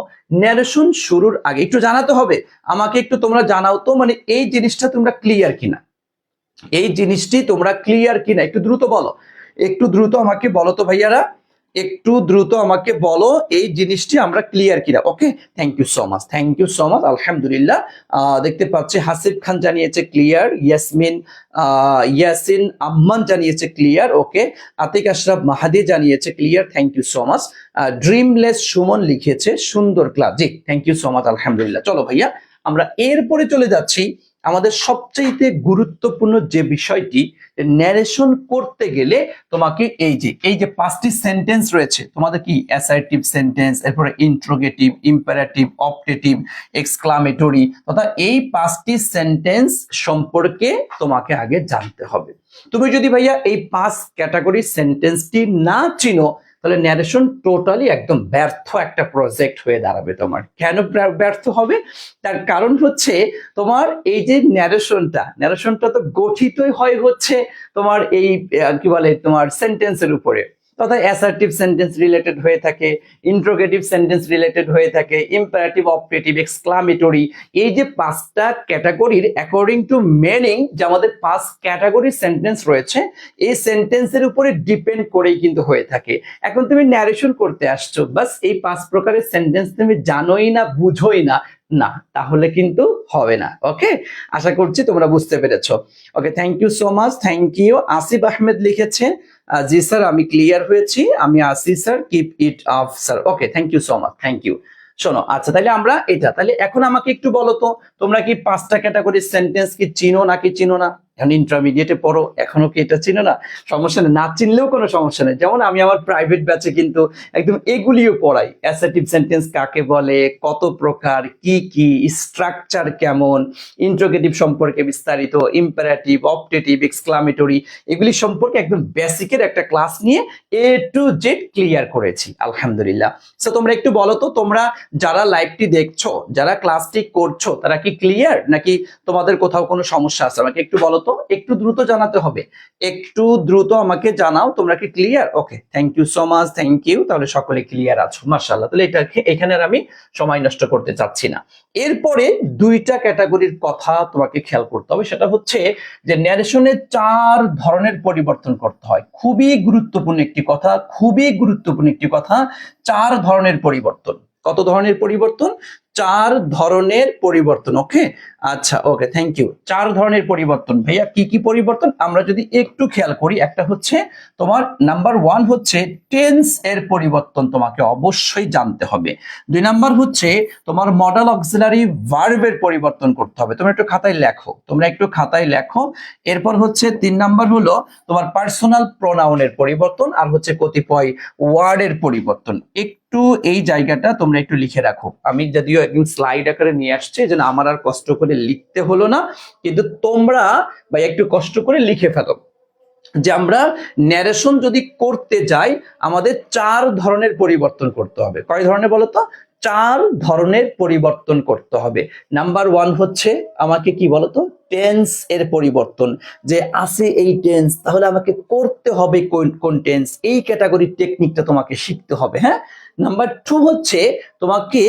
ন্যারেশন শুরুর আগে একটু জানাতে হবে আমাকে, একটু তোমরা জানাও তো, মানে এই জিনিসটা তোমরা ক্লিয়ার কিনা, এই জিনিসটি তোমরা ক্লিয়ার কিনা, একটু দ্রুত বলো, একটু দ্রুত আমাকে বলো তো ভাইয়ারা, একটু দ্রুত আমাকে বলো এই জিনিসটি আমরা ক্লিয়ার কিনা। Okay, thank you so much, thank you so much, আলহামদুলিল্লাহ। দেখতে পাচ্ছি হাসিব খান জানিয়েছে ক্লিয়ার, ইয়াসিন আম্মান জানিয়েছে ক্লিয়ার, ওকে, আতিক আশরাফ মাহাদি জানিয়েছে clear, thank you so much. Dreamless Suman লিখেছে সুন্দর ক্লাস, জি থ্যাংক ইউ সো মাচ, আলহামদুলিল্লাহ। চলো ভাইয়া আমরা এরপরে চলে যাচ্ছি আমাদের সবচেয়ে গুরুত্বপূর্ণ যে বিষয়টি, ন্যারেশন করতে গেলে তোমাকে এই যে 5টি সেন্টেন্স রয়েছে, তোমাদের কি অ্যাসার্টিভ সেন্টেন্স, এরপরে ইন্ট্রোগেটিভ, ইম্পারেটিভ, অপটেটিভ, এক্সক্লামেটরি, তথা এই 5টি সেন্টেন্স সম্পর্কে তোমাকে আগে জানতে হবে। তুমি যদি ভাইয়া এই 5 ক্যাটাগরির সেন্টেন্সটি না চিনো, তাহলে ন্যারেশন টোটালি একদম ব্যর্থ একটা প্রজেক্ট হয়ে দাঁড়াবে তোমার। কেন ব্যর্থ হবে? তার কারণ হচ্ছে তোমার এই যে ন্যারেশনটা তো গঠিতই হয় হচ্ছে তোমার এই কি বলে তোমার সেন্টেন্সের উপরে। তথা অ্যাসার্টিভ সেন্টেন্স রিলেটেড হয়ে থাকে, ইন্ট্রোগেটিভ সেন্টেন্স রিলেটেড হয়ে থাকে, ইম্পারেটিভ, অপারেটিভ, এক্সক্লামেটরি। এই যে পাঁচটা ক্যাটাগরির অ্যাকর্ডিং টু মিনিং যে আমাদের পাঁচ ক্যাটাগরির সেন্টেন্স রয়েছে, এই সেন্টেন্সের উপরে ডিপেন্ড করেই কিন্তু হয়ে থাকে। এখন তুমি ন্যারেশন করতে আসছো, বাস এই পাঁচ প্রকারের সেন্টেন্স তুমি জানোই না, বুঝোই না, না তাহলে কিন্তু হবে না। ওকে, আশা করছি তোমরা বুঝতে পেরেছো। Okay, thank you so much, thank you. Asif Ahmed লিখেছে জি স্যার আমি ক্লিয়ার হয়েছি, আমি আসি sir, keep it up sir. Okay, thank you so much, thank you. শোনো, আচ্ছা তাহলে আমরা এটা, তাহলে এখন আমাকে একটু বলো তো, তোমরা কি পাঁচটা ক্যাটাগরির সেন্টেন্স কি চিনো নাকি চিনো না? এখন ইন্টারমিডিয়েটে পড়ো, এখনো কি এটা চিনো না? সমস্যা নেই, না চিনলেও কোনো সমস্যা নেই। যেমন আমি আমার প্রাইভেট ব্যাচে কিন্তু একদম এগুলিও পড়াই। অ্যাসার্টিভ সেন্টেন্স কাকে বলে, কত প্রকার, কি কি, স্ট্রাকচার কেমন, ইন্ট্রোগেটিভ সম্পর্কে বিস্তারিত, ইম্পারেটিভ, অপটেটিভ, এক্সক্লামেটরি, এগুলি সম্পর্কে একদম বেসিকের একটা ক্লাস নিয়ে এ টু জেড ক্লিয়ার করেছি আলহামদুলিল্লাহ। সো তোমরা একটু বলো তো, তোমরা যারা লাইভটি দেখছো, যারা ক্লাসটি করছো, তারা কি ক্লিয়ার নাকি তোমাদের কোথাও কোনো সমস্যা আছে? আমাকে একটু বলো তো, একটু দ্রুত জানাতে হবে, একটু দ্রুত আমাকে জানাও তোমরা কি clear. Okay, thank you so much, thank you. তাহলে সকলে ক্লিয়ার আছো, মাশাআল্লাহ। তাহলে এটা এখানে আর আমি সময় নষ্ট করতে চাচ্ছি না। এরপরে দুইটা ক্যাটাগরির কথা তোমাকে খেয়াল করতে হবে, সেটা হচ্ছে যে ন্যারেশনে চার ধরনের পরিবর্তন করতে হয়। খুবই গুরুত্বপূর্ণ একটি কথা, খুবই গুরুত্বপূর্ণ একটি কথা। চার ধরনের পরিবর্তন। কত ধরনের পরিবর্তন? চার ধরনের পরিবর্তন। ওকে, আচ্ছা, ওকে, থ্যাংক ইউ। চার ধরনের পরিবর্তন। ভাইয়া কি কি পরিবর্তন আমরা যদি একটু খেয়াল করি, একটা হচ্ছে তোমার নাম্বার ওয়ান হচ্ছে টেন্স এর পরিবর্তন, তোমাকে অবশ্যই জানতে হবে। দুই নাম্বার হচ্ছে তোমার মডাল অক্সিলারি ভার্বের পরিবর্তন করতে হবে, তোমরা একটু খাতায় লেখো, তোমরা একটু খাতায় লেখো। এরপর হচ্ছে তিন নাম্বার হলো তোমার পার্সোনাল প্রোনাউনের পরিবর্তন, আর হচ্ছে কতিপয় ওয়ার্ডের পরিবর্তন। একটু এই জায়গাটা তোমরা একটু লিখে রাখো। আমি যদিও একদম স্লাইড আকারে নিয়ে আসছি, যেন আমার আর কষ্ট করে লিখতে হলো না, কিন্তু তোমরা ভাই একটু কষ্ট করে লিখে ফেলো যে আমরা ন্যারেশন যদি করতে যাই আমাদের চার ধরনের পরিবর্তন করতে হবে। কয় ধরনের বলো তো? চার ধরনের পরিবর্তন করতে হবে। নাম্বার ওয়ান হচ্ছে আমাকে কি বলতো, টেন্স এর পরিবর্তন, যে আছে এই টেন্স, তাহলে আমাকে করতে হবে কোন টেন্স, এই ক্যাটাগরির টেকনিকটা তোমাকে শিখতে হবে। হ্যাঁ, নাম্বার টু হচ্ছে তোমাকে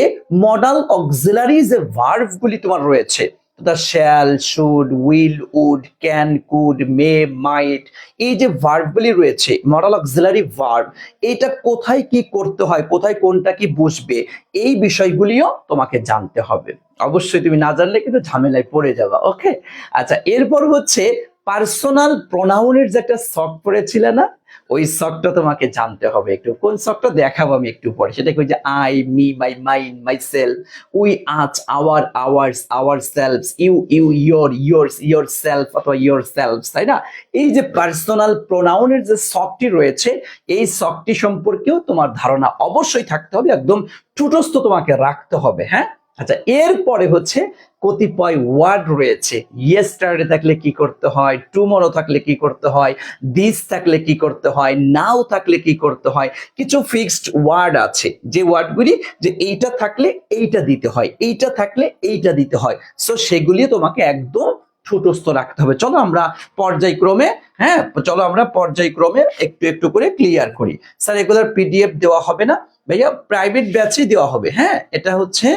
মডাল অক্সিলারি যে ভার্ব গুলি তোমার রয়েছে, the shall, should, will, would, can, could, may, might, এই যে ভার্বগুলি রয়েছে মডাল অক্সিলারি ভার্ব, এটা কোথায় কি করতে হয়, কোথায় কোনটা কি বসবে, এই বিষয়গুলিও তোমাকে জানতে হবে। অবশ্যই তুমি না জানলে কিন্তু ঝামেলায় পড়ে যাবা। ওকে, আচ্ছা, এরপর হচ্ছে পার্সোনাল প্রোনাউনের যে একটা শখ পড়েছিলে না, ওই শখটা তোমাকে জানতে হবে। একটু কোন শখটা দেখাবো আমি একটু পরে, সেটা কি যে I, me, my, mine, myself, we, us, our, ours, ourselves, you, your, yours, yourself অথবা ইয়োর সেলফস, তাই না? এই যে পার্সোনাল প্রোনাউনের যে শখটি রয়েছে, এই শখটি সম্পর্কেও তোমার ধারণা অবশ্যই থাকতে হবে, একদম ঠুটস্থ তোমাকে রাখতে হবে। হ্যাঁ, আচ্ছা, এরপরে হচ্ছে কতিপয় ওয়ার্ড রয়েছে। ইয়েস্টারডে থাকলে কি করতে হয়, টুমরো থাকলে কি করতে হয়, দিস থাকলে কি করতে হয়, নাও থাকলে কি করতে হয়। কিছু ফিক্সড ওয়ার্ড আছে, যে ওয়ার্ডগুলি যে এইটা থাকলে এইটা দিতে হয়, এইটা থাকলে এইটা দিতে হয়। সো সেগুলি তোমাকে একদম ঠুটস্থ রাখতে হবে। চলো আমরা পর্যায়ক্রমে, হ্যাঁ চলো আমরা পর্যায়ক্রমে একটু একটু করে ক্লিয়ার করি। স্যার এগুলোর পিডিএফ দেওয়া হবে না ভাইয়া, প্রাইভেট ব্যাচে দেওয়া হবে। হ্যাঁ, এটা হচ্ছে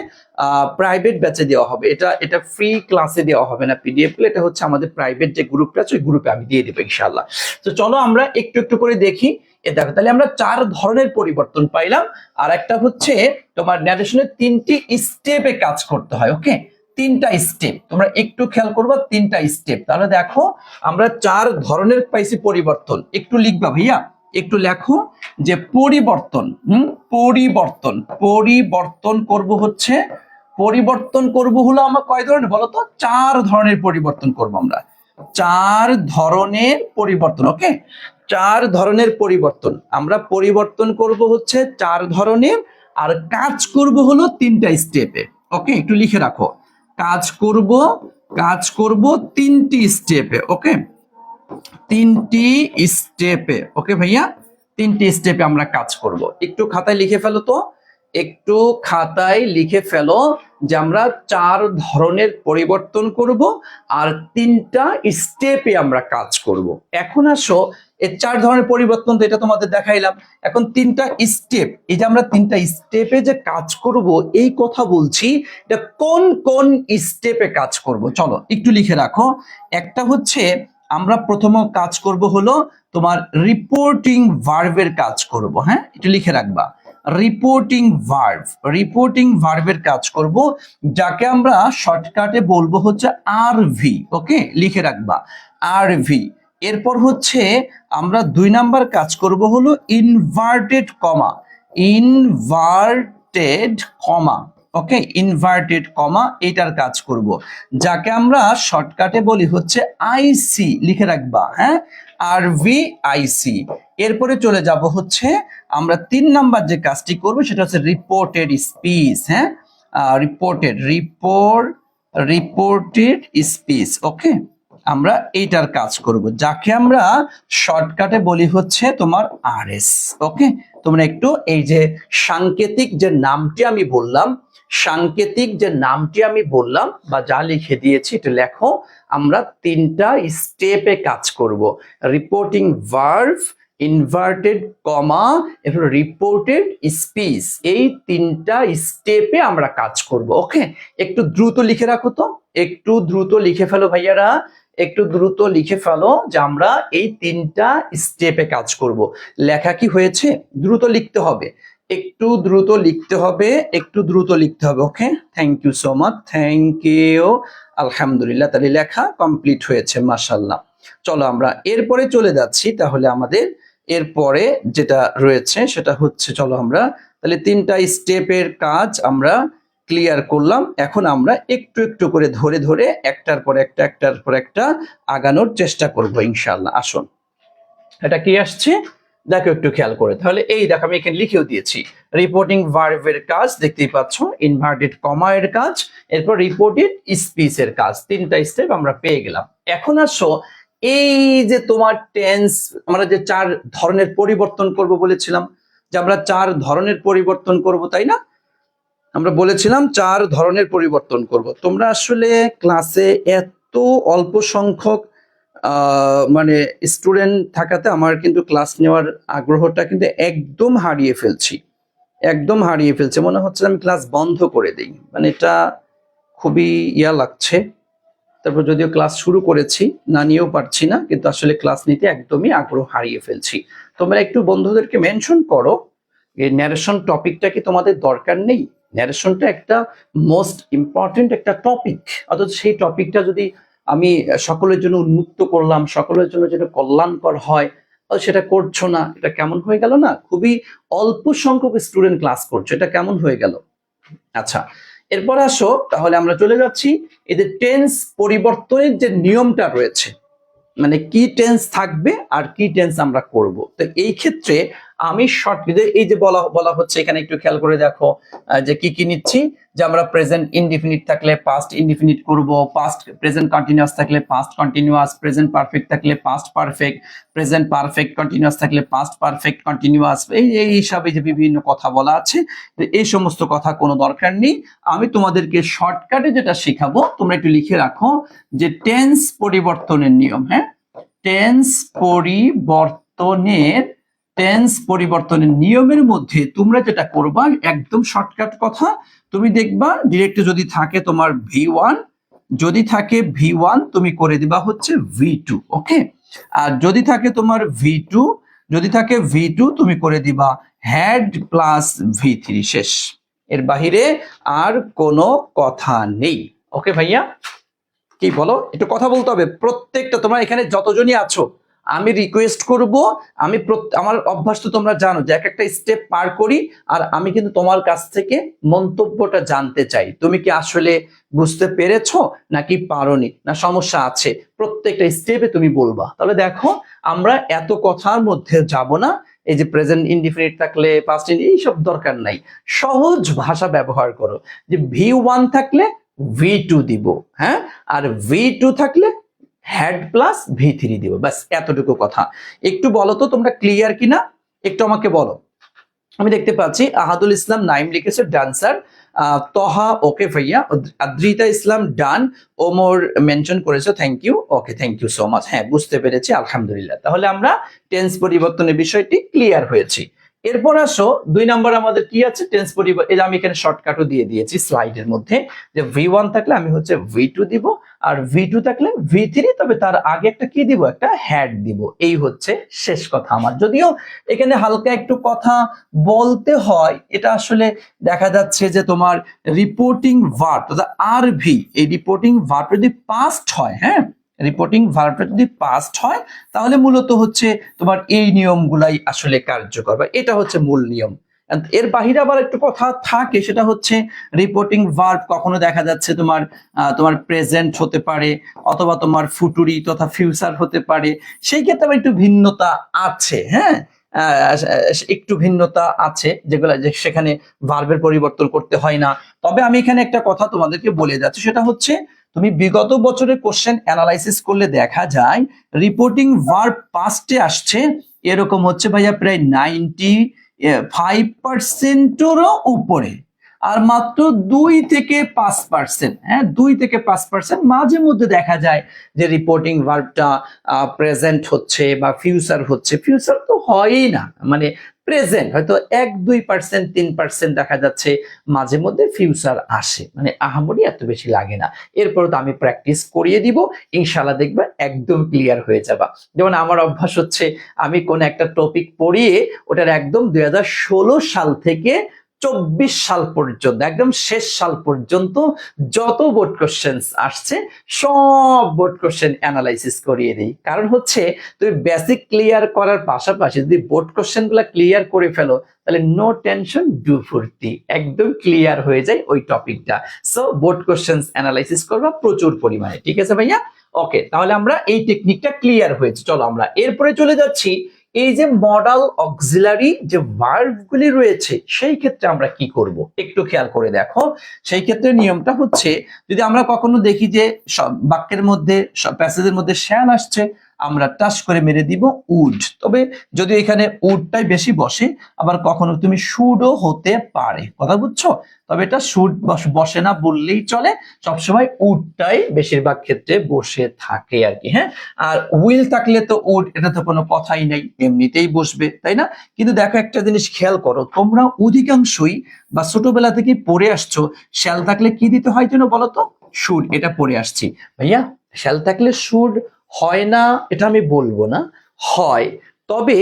প্রাইভেট ব্যাচে দেওয়া হবে, এটা ফ্রি ক্লাসে দেওয়া হবে না পিডিএফ গুলো, এটা হচ্ছে আমাদের প্রাইভেট যে গ্রুপটা আছে ওই গ্রুপে আমি দিয়ে দেবো ইনশাআল্লাহ। তো চলো আমরা একটু একটু করে দেখি। এ দেখো, তাহলে আমরা চার ধরনের পরিবর্তন পাইলাম। আর একটা হচ্ছে তোমার ন্যারেশনের তিনটি স্টেপে কাজ করতে হয়। ওকে, তিনটা স্টেপ তোমরা একটু খেয়াল করবা, তিনটা স্টেপ। তাহলে দেখো আমরা চার ধরনের পাইছি পরিবর্তন। একটু লিখবা ভাইয়া, একটু লেখো যে পরিবর্তন, পরিবর্তন, পরিবর্তন করব হচ্ছে, পরিবর্তন করব হলো আমরা কয় ধরনের বলতো? চার ধরনের পরিবর্তন করব আমরা, চার ধরনের পরিবর্তন। ওকে, চার ধরনের পরিবর্তন আমরা পরিবর্তন করব হচ্ছে চার ধরনের, আর কাজ করব হলো তিনটা স্টেপে। ওকে, একটু লিখে রাখো, কাজ করব, কাজ করব তিনটি স্টেপে। ওকে, তিনটি স্টেপে। ওকে ভাইয়া, তিনটি স্টেপে আমরা কাজ করব। একটু খাতায় লিখে ফেলো তো, একটু খাতায় লিখে ফেলো যে আমরা চার ধরনের পরিবর্তন করব আর তিনটা স্টেপে আমরা কাজ করব। এখন আসো এই 4 ধরনের পরিবর্তন তো এটা তোমাদের দেখাইলাম। এখন 3টা স্টেপ, এই যে আমরা 3টা স্টেপে যে কাজ করব এই কথা বলছি, এটা কোন কোন স্টেপে কাজ করব চলো একটু লিখে রাখো। একটা হচ্ছে আমরা প্রথম কাজ করব হলো তোমার রিপোর্টিং ভার্বের কাজ করব, হ্যাঁ একটু লিখে রাখবা। রিপোর্টিং ভার্বের কাজ করব, যাকে আমরা শর্টকাটে বলবো হচ্ছে আরভি। ওকে, লিখে রাখবা আরভি। এরপর হচ্ছে আমরা 2 নাম্বার কাজ করব হলো ইনভার্টেড কমা। ওকে, ইনভার্টেড কমা এটার কাজ করব, যাকে আমরা শর্টকাটে বলি হচ্ছে আইসি। লিখে রাখবা, হ্যাঁ আরভি আইসি। এরপরে চলে যাব হচ্ছে আমরা 3 নাম্বার যে কাজটি করব সেটা হচ্ছে রিপোর্টেড স্পিচ। হ্যাঁ রিপোর্টেড স্পিচ। ওকে, আমরা এইটার কাজ করব, যাকে আমরা শর্টকাটে বলি হচ্ছে তোমার আরএস। ওকে, তোমরা একটু এই যে সাংকেতিক যে নামটি আমি বললাম বা যা লিখে দিয়েছি এটা লেখো। আমরা 3টা স্টেপে কাজ করব, রিপোর্টিং ভার্ব, ইনভার্টেড কমা, এরপর রিপোর্টেড স্পিচ। এই 3টা স্টেপে আমরা কাজ করব। ওকে, একটু দ্রুত লিখে রাখো তো, একটু দ্রুত লিখে ফেলো ভাইয়ারা, একটু দ্রুত লিখে ফেলো যে আমরা এই 3টা স্টেপে কাজ করব। লেখা কি হয়েছে? দ্রুত লিখতে হবে, একটু দ্রুত লিখতে হবে, একটু দ্রুত লিখতে হবে। Okay, thank you so much, thank you. আলহামদুলিল্লাহ, তাহলে লেখা কমপ্লিট হয়েছে, মাশাআল্লাহ। চলো আমরা এরপরে চলে যাচ্ছি, তাহলে আমাদের এরপরে যেটা রয়েছে সেটা হচ্ছে, চলো আমরা তাহলে 3টা স্টেপের কাজ আমরা ক্লিয়ার করলাম। এখন আমরা একটু একটু করে ধরে ধরে একটার পর একটা আগানোর চেষ্টা করব ইনশাআল্লাহ। আসুন, এটা কি আসছে দেখো একটু খেয়াল করে। তাহলে এই দেখো আমি এখানে লিখেও দিয়েছি রিপোর্টিং ভার্বের কাজ, দেখতেই পাচ্ছ ইনভার্টেড কমা এর কাজ, এরপর রিপোর্টেড স্পিচ এর কাজ। 3টা স্টেপ আমরা পেয়ে গেলাম। এখন আসো এই যে তোমার টেন্স, আমরা যে 4 ধরনের পরিবর্তন করব বলেছিলাম, যে আমরা 4 ধরনের পরিবর্তন করব, তাই না? আমরা বলেছিলাম 4 ধরনের পরিবর্তন করব। তোমরা আসলে ক্লাসে এত অল্প সংখ্যক মানে স্টুডেন্ট থাকাতে আমার কিন্তু ক্লাস নেওয়ার আগ্রহটা কিন্তু একদম হারিয়ে ফেলছি, মনে হচ্ছে আমি ক্লাস বন্ধ করে দিই, মানে এটা খুবই লাগছে। তারপর যদিও ক্লাস শুরু করেছি, না নিয়েও পারছি না, কিন্তু আসলে ক্লাস নিতে একদমই আগ্রহ হারিয়ে ফেলছি। তোমরা একটু বন্ধুদেরকে মেনশন করো, এই ন্যারেশন টপিকটা কি তোমাদের দরকার নেই? ন্যারেশনটা একটা মোস্ট ইম্পর্টেন্ট একটা টপিক, অথচ সেই টপিকটা যদি আমি সকলের জন্য উন্মুক্ত করলাম, সকলের জন্য যেটা কল্যাণকর হয়, সেটা করছো না, এটা কেমন হয়ে গেল না? খুবই অল্প সংখ্যক স্টুডেন্ট ক্লাস করছো, এটা কেমন হয়ে গেল? আচ্ছা, এরপর আসো, তাহলে আমরা চলে যাচ্ছি এদের টেন্স পরিবর্তনের যে নিয়মটা রয়েছে, মানে কি টেন্স থাকবে আর কি টেন্স আমরা করব। তো এই ক্ষেত্রে আমি শর্ট এই যে বলা হচ্ছে এখানে একটু খেয়াল করে দেখো যে কি কি নিচ্ছি, যে আমরা প্রেজেন্ট ইনডিফিনিট থাকলে পাস্ট ইনডিফিনিট করব, পাস্ট প্রেজেন্ট কন্টিনিউয়াস থাকলে পাস্ট কন্টিনিউয়াস, প্রেজেন্ট পারফেক্ট থাকলে past perfect, present perfect continuous থাকলে পাস্ট পারফেক্ট কন্টিনিউয়াস, এই হিসাবে যে বিভিন্ন কথা বলা আছে, এই সমস্ত কথা কোনো দরকার নেই। আমি তোমাদেরকে শর্টকাটে যেটা শেখাবো তোমরা একটু লিখে রাখো, যে টেন্স পরিবর্তনের নিয়ম। হ্যাঁ, টেন্স পরিবর্তনের নিয়মের মধ্যে তোমরা যেটা করবা, একদম শর্টকাট কথা, তুমি দেখবা ডিরেক্ট যদি থাকে তোমার V1, যদি থাকে V1 তুমি করে দিবা হচ্ছে V2। ওকে, আর যদি থাকে তোমার V2 তুমি করে দিবা হ্যাড প্লাস V3, শেষ। এর বাহিরে আর কোনো কথা নেই। ওকে ভাইয়া, কি বলো? একটু কথা বলতে হবে প্রত্যেকটা, তোমরা এখানে যতজনই আছো আমি রিকোয়েস্ট করব, আমার অভ্যাস তো তোমরা জানো যে এক একটা স্টেপ পার করি, আর আমি কিন্তু তোমার কাছ থেকে মন্তব্যটা জানতে চাই, তুমি কি আসলে বুঝতে পেরেছো নাকি পারোনি, না সমস্যা আছে, প্রত্যেকটা স্টেপে তুমি বলবা। তাহলে দেখো আমরা এত কথার মধ্যে যাব না, এই যে প্রেজেন্ট ইনডিফিনিট থাকলে পাস্ট এইসব দরকার নাই, সহজ ভাষা ব্যবহার করো। যে V1 থাকলে V2 দিব, হ্যাঁ, আর V2 থাকলে হ্যাড প্লাস V3 দিব, ব্যাস এতটুকু কথা। একটু বলো তো তোমরা ক্লিয়ার কিনা, একটু আমাকে বলো। আমি দেখতে পাচ্ছি আহাদুল ইসলাম নাইম লিখেছে ডান্সার, তহা ওকে ভাইয়া, আদ্রিতা ইসলাম ডান, ওমর মেনশন করেছো, thank you, okay thank you so much. হ্যাঁ বুঝতে পেরেছি, আলহামদুলিল্লাহ। তাহলে আমরা টেন্স পরিবর্তনের বিষয়টি ক্লিয়ার হয়েছি। এরপর আসো 2 নম্বর আমাদের কি আছে, টেন্স পরিবর্তন। এই যে আমি এখানে শর্টকাটও দিয়ে দিয়েছি স্লাইডের মধ্যে, যে V1 থাকলে আমি হচ্ছে V2 দিব, আর V2 থাকলে V3, তবে তার আগে একটা কি দিব, একটা হ্যাড দিব। এই হচ্ছে শেষ কথা আমার। যদিও এখানে হালকা একটু কথা বলতে হয়, এটা আসলে দেখা যাচ্ছে যে তোমার রিপোর্টিং ভার্ব অর্থাৎ আরভি, এই রিপোর্টিং ভার্ব যদি পাস্ট হয়, হ্যাঁ রিপোর্টিং ভার্বটা যদি পাস্ট হয়, তাহলে মূলত হচ্ছে তোমার এই নিয়মগুলাই আসলে কার্যকর, বা এটা হচ্ছে মূল নিয়ম। এর বাহিরে আবার একটু কথা থাকে, সেটা হচ্ছে রিপোর্টিং ভার্ব কখনো দেখা যাচ্ছে তোমার তোমার প্রেজেন্ট হতে পারে, অথবা তোমার ফুটুরি তথা ফিউচার হতে পারে। সেই ক্ষেত্রে আবার একটু ভিন্নতা আছে, হ্যাঁ একটু ভিন্নতা আছে, যেগুলো সেখানে ভার্বের পরিবর্তন করতে হয় না। তবে আমি এখানে একটা কথা তোমাদেরকে বলে যাচ্ছি, সেটা হচ্ছে তুমি বিগত বছরের কোশ্চেন অ্যানালাইসিস করলে দেখা যায় রিপোর্টিং ভার্ব পাস্টে আসছে এরকম হচ্ছে ভাইয়া প্রায় 95%-এরও উপরে, আর মাত্র 2 থেকে 5%, হ্যাঁ 2 থেকে 5% মাঝে মধ্যে দেখা যায় যে রিপোর্টিং ভার্বটা প্রেজেন্ট হচ্ছে বা ফিউচার হচ্ছে। ফিউচার তো হয়ই না, মানে প্রেজেন্ট হয়তো 1-2%, 3% দেখা যাচ্ছে মাঝে মধ্যে ফিউচার আসে, মানে আহামরি এত বেশি লাগে না। এরপর তো আমি প্র্যাকটিস করিয়ে দিব, ইনশাল্লাহ দেখবে একদম ক্লিয়ার হয়ে যাবা। যেমন আমার অভ্যাস হচ্ছে, আমি কোন একটা টপিক পড়িয়ে ওটার একদম 2016 সাল থেকে 24 সাল পর্যন্ত, একদম শেষ সাল পর্যন্ত যত বোর্ড কোশ্চেন আসছে সব বোর্ড কোশ্চেন অ্যানালাইসিস করিয়ে দিই। কারণ হচ্ছে তুমি বেসিক ক্লিয়ার করার পাশাপাশি যদি বোর্ড কোশ্চেন গুলা ক্লিয়ার করে ফেলো, তাহলে নো টেনশন ডু ফুর্তি, একদম ক্লিয়ার হয়ে যায় ওই টপিকটা। সো বোর্ড কোশ্চেন অ্যানালাইসিস করবা প্রচুর পরিমাণে, ঠিক আছে ভাইয়া? ওকে, তাহলে আমরা এই টেকনিকটা ক্লিয়ার হয়েছে। চলো আমরা এরপরে চলে যাচ্ছি, এই যে মডাল অক্সিলারি যে ভার্বগুলি রয়েছে, সেই ক্ষেত্রে আমরা কি করব একটু খেয়াল করে দেখো। সেই ক্ষেত্রে নিয়মটা হচ্ছে, যদি আমরা কখনো দেখি যে বাক্যের মধ্যে প্যাসেজের মধ্যে শ্যাল আসছে, আমরা টাচ করে মেরে দিব উড। তবে যদি এখানে উডটাই বেশি বসে, আবার কখনো তুমি শুডও হতে পারে, কথা বুঝছো? তবে এটা শুড বসে না বললেই চলে, সবসময় উডটাই বেশিরভাগ ক্ষেত্রে বসে থাকে আর কি, হ্যাঁ। আর উইল থাকলে তো উড, এটা তো কোনো কথাই নাই, এমনিতেই বসবে, তাই না? কিন্তু দেখো একটা জিনিস খেয়াল করো, তোমরা অধিকাংশই বা ছোটবেলা থেকে পড়ে আসছো, শ্যাল থাকলে কি দিতে হয় যেন বলো তো? শুড। এটা পড়ে আসছি ভাইয়া, শ্যাল থাকলে শুড হয় না এটা আমি বলবো না, হয়। তবে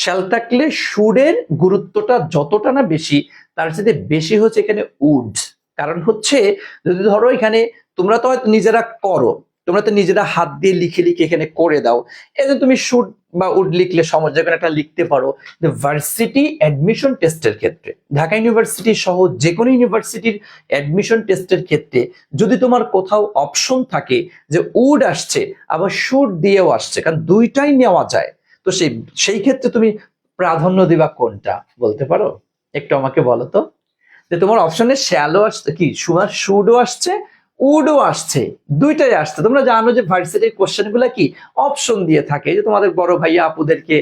শ্যাল থাকলে শুডের গুরুত্বটা যতটা না বেশি, তার সাথে বেশি হচ্ছে এখানে উড। কারণ হচ্ছে, যদি ধরো এখানে তোমরা তো হয়তো নিজেরা করো, তোমরা তো নিজেরা হাত দিয়ে লিখে লিখে এখানে করে দাও, এই যে তুমি শুড বা উড লিখলে সমাজ যেখানে একটা লিখতে পারো যে ভার্সিটি অ্যাডমিশন টেস্টের ক্ষেত্রে, ঢাকা ইউনিভার্সিটি সহ যে কোনো ইউনিভার্সিটির অ্যাডমিশন টেস্টের ক্ষেত্রে যদি তোমার কোথাও অপশন থাকে যে উড আসছে আবার শুড দিয়েও আসছে, কারণ দুইটাই নেওয়া যায়, তো সেই ক্ষেত্রে তুমি প্রাধান্য দিবা কোনটা বলতে পারো? একটু আমাকে বলো তো, যে তোমার অপশনে শ্যালো আসছে, কি তোমার শুডও আসছে, উডও আসছে, দুইটাই আসছে। তোমরা জানো যে ভার্সিটির কোশ্চেন গুলা কি অপশন দিয়ে থাকে, যে তোমাদের বড় ভাইয়া আপুদেরকে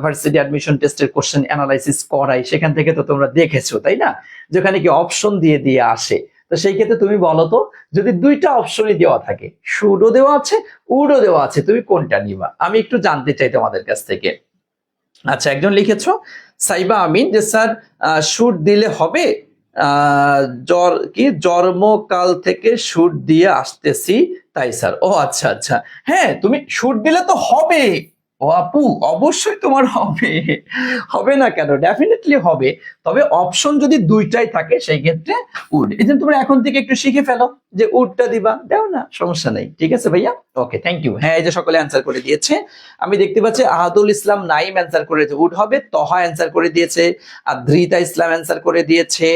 ভার্সিটি অ্যাডমিশন টেস্টের কোশ্চেন অ্যানালাইসিস করাই, সেখান থেকে তো তোমরা দেখেছো, তাই না? যেখানে কি অপশন দিয়ে দিয়ে আসে। তো সেই ক্ষেত্রে তুমি বলো তো, যদি দুইটা অপশনই দেওয়া থাকে, শুডও দেওয়া আছে, উডও দেওয়া আছে, তুমি কোনটা নিবা? আমি একটু জানতে চাই তোমাদের কাছ থেকে। আচ্ছা, একজন লিখেছো সাইবা আমিন, যে স্যার শুড দিলে হবে? জন্মকাল থেকে শুট দিয়ে আসতেছি তাই স্যার। ও আচ্ছা আচ্ছা, হ্যাঁ তুমি শুট দিলে তো হবে। ও আপু, অবশ্যই তোমার হবে, হবে না কেন? ডেফিনেটলি হবে। তবে অপশন যদি দুইটাই থাকে সেই ক্ষেত্রে উড। এই জন্য তোমরা এখন থেকে একটু শিখে ফেলো যে উডটা দিবা, দাও না, সমস্যা নেই, ঠিক আছে ভাইয়া? Okay, thank you. হ্যাঁ, এই যে সকলে অ্যান্সার করে দিয়েছে, আমি দেখতে পাচ্ছি আহাদুল ইসলাম নাইম অ্যান্সার করেছে উড হবে, তহা অ্যান্সার করে দিয়েছে, আদ্রিতা ইসলাম অ্যান্সার করে দিয়েছে।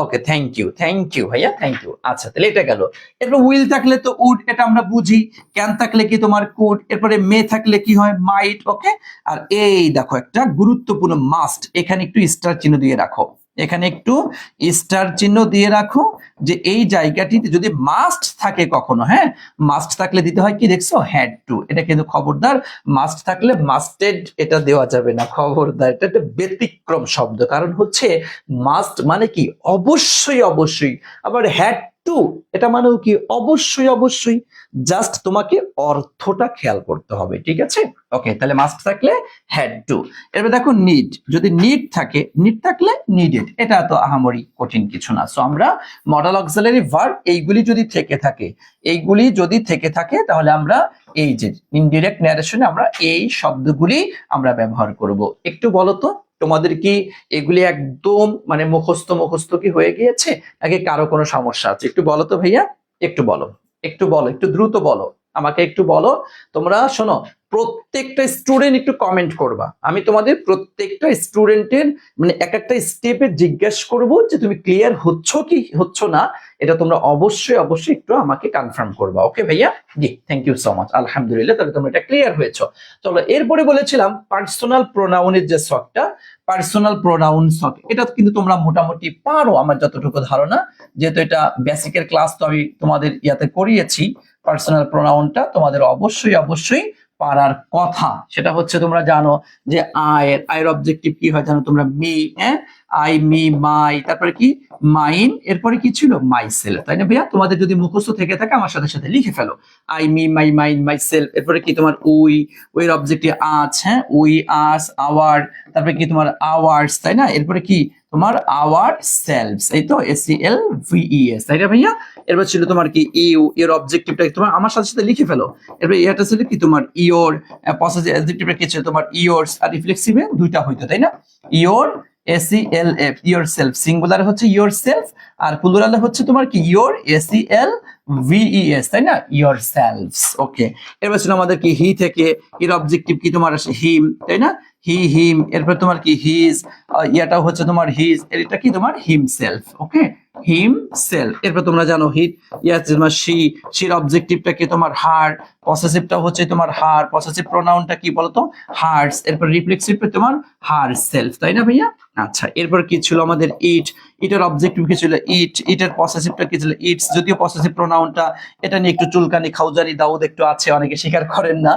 ওকে, থ্যাংক ইউ ভাইয়া, থ্যাংক ইউ। আচ্ছা, তাহলে এটা গেল। এরপর উইল থাকলে তো উড, এটা আমরা বুঝি। ক্যান থাকলে কি তোমার কুড, এরপরে মে থাকলে কি হয় মাইট। ওকে, আর এই দেখো একটা গুরুত্বপূর্ণ মাস্ট, এখানে একটু স্টার চিহ্ন দিয়ে রাখো। এখানে একটু স্টার চিহ্ন দিয়ে রাখো যে এই জায়গাটিতে যদি মাস্ট থাকে কখনো, হ্যাঁ মাস্ট থাকলে দিতে হয় কি দেখছো, হ্যাড টু। এটা কিন্তু খবরদার মাস্ট থাকলে মাস্টেড এটা দেওয়া যাবে না, খবরদার, এটা একটা ব্যতিক্রম শব্দ। কারণ হচ্ছে মাস্ট মানে কি অবশ্যই অবশ্যই, আবার হ্যাড টু এটা মানেও কি অবশ্যই অবশ্যই। জাস্ট তোমাকে অর্থটা খেয়াল করতে হবে, ঠিক আছে? ওকে, তাহলে মাস্ট থাকলে হ্যাড টু। এবার দেখো নিড, যদি নিড থাকে, নিড থাকলে নিডেড, এটা তো আহামরি কঠিন কিছু না। সো আমরা মডেল অক্সিলারি ভার্ব এইগুলি যদি থেকে থাকে, এইগুলি যদি থেকে থাকে তাহলে আমরা এই যে ইনডিরেক্ট ন্যারেশনে আমরা এই শব্দগুলি আমরা ব্যবহার করব। একটু বলো তো তোমাদের কি এগুলি একদম মানে মুখস্থ মুখস্থ কি হয়ে গিয়েছে, নাকি কারো কোনো সমস্যা আছে? একটু বলো তো ভাইয়া, একটু বলো, একটু বলো, একটু দ্রুত বলো, আমাকে একটু বলো। তোমরা শোনো, প্রত্যেকটা স্টুডেন্ট একটু কমেন্ট করবা, আমি তোমাদের প্রত্যেকটা স্টুডেন্টের মানে এক একটা স্টেপে জিজ্ঞেস করব যে তুমি ক্লিয়ার হচ্ছ কি হচ্ছ না, এটা তোমরা অবশ্যই অবশ্যই একটু আমাকে কনফার্ম করবা। ওকে ভাইয়া, জি থ্যাংক ইউ সো মাচ, আলহামদুলিল্লাহ, তাহলে তোমরা এটা ক্লিয়ার হয়েছো। চলো এরপরে বলেছিলাম পার্সোনাল প্রোনাউনের যে শখটা, পার্সোনাল প্রোনাউন শখ, এটা কিন্তু তোমরা মোটামুটি পারো আমার যতটুকু ধারণা, যেহেতু এটা বেসিকের ক্লাস তো আমি তোমাদের ইয়াতে করিয়েছি। পার্সোনাল প্রোনাউনটা তোমাদের অবশ্যই অবশ্যই পারার কথা। সেটা হচ্ছে তোমরা জানো যে আয়ের অবজেক্টিভ কি হয় জানো তোমরা, মি, হ্যাঁ আই মি মাই, তারপরে কি মাইন, এরপরে কি ছিল মাই সেলফ, তাই না ভাইয়া? তোমাদের যদি মুখস্থ থেকে থাকে আমার সাথে সাথে লিখে ফেলো, I me my mine myself, এরপরে কি তোমার উই, উইর অবজেক্টিভ আজ, হ্যাঁ উই আস আওয়ার, তারপরে কি তোমার আওয়ার্স, তাই না? এরপরে কি তোমার আওয়ার সেলফস, এই তো SELVES, তাই না ভাইয়া? এরপর ছিল তোমার কি ইউ, এর অবজেক্টিভটা তোমার আমার সাথে সাথে লিখে ফেলো। এরপর এটা ছিল কি তোমার ইওর, পসেসিভ অ্যাডজেক্টিভটা কি ছিল তোমার ইয়োরস, আর রিফ্লেক্সিভে দুইটা হইতো, তাই না? Your SELF, your self, singular হচ্ছে ইয়োর সেলফ, আর প্লুরালে হচ্ছে তোমার কি ইয়োর SELVES, তাই না? Your selves. ওকে, এরপর ছিল আমাদের কি হি থেকে, এর অবজেক্টিভ কি তোমার আসে হিম, তাই না? হি হিম, এরপর তোমার কি হিজ, ইয়াটাও হচ্ছে তোমার হিজ, এটা কি তোমার হিমসেলফ। ওকে, হিমসেলফ। এরপর তোমরা জানো হিট, ইয়াস তোমার শির অবজেক্টিভটা কি তোমার হার, পসেসিভটা হচ্ছে তোমার হার, পসেসিভ প্রোনাউনটা কি বলতো হার্স, এরপর রিফ্লেক্সিভটা তোমার হার সেলফ, তাই না ভাইয়া? আচ্ছা, এরপর কি ছিল আমাদের ইট, ইটের অবজেক্টিভ কি ছিল ইট, ইটের পসেসিভটা কি ছিল ইটস, যদিও পসেসিভ প্রোনাউনটা এটা নিয়ে একটু চুলকানি খাউজানি দাউদ একটু আছে, অনেকে স্বীকার করেন না।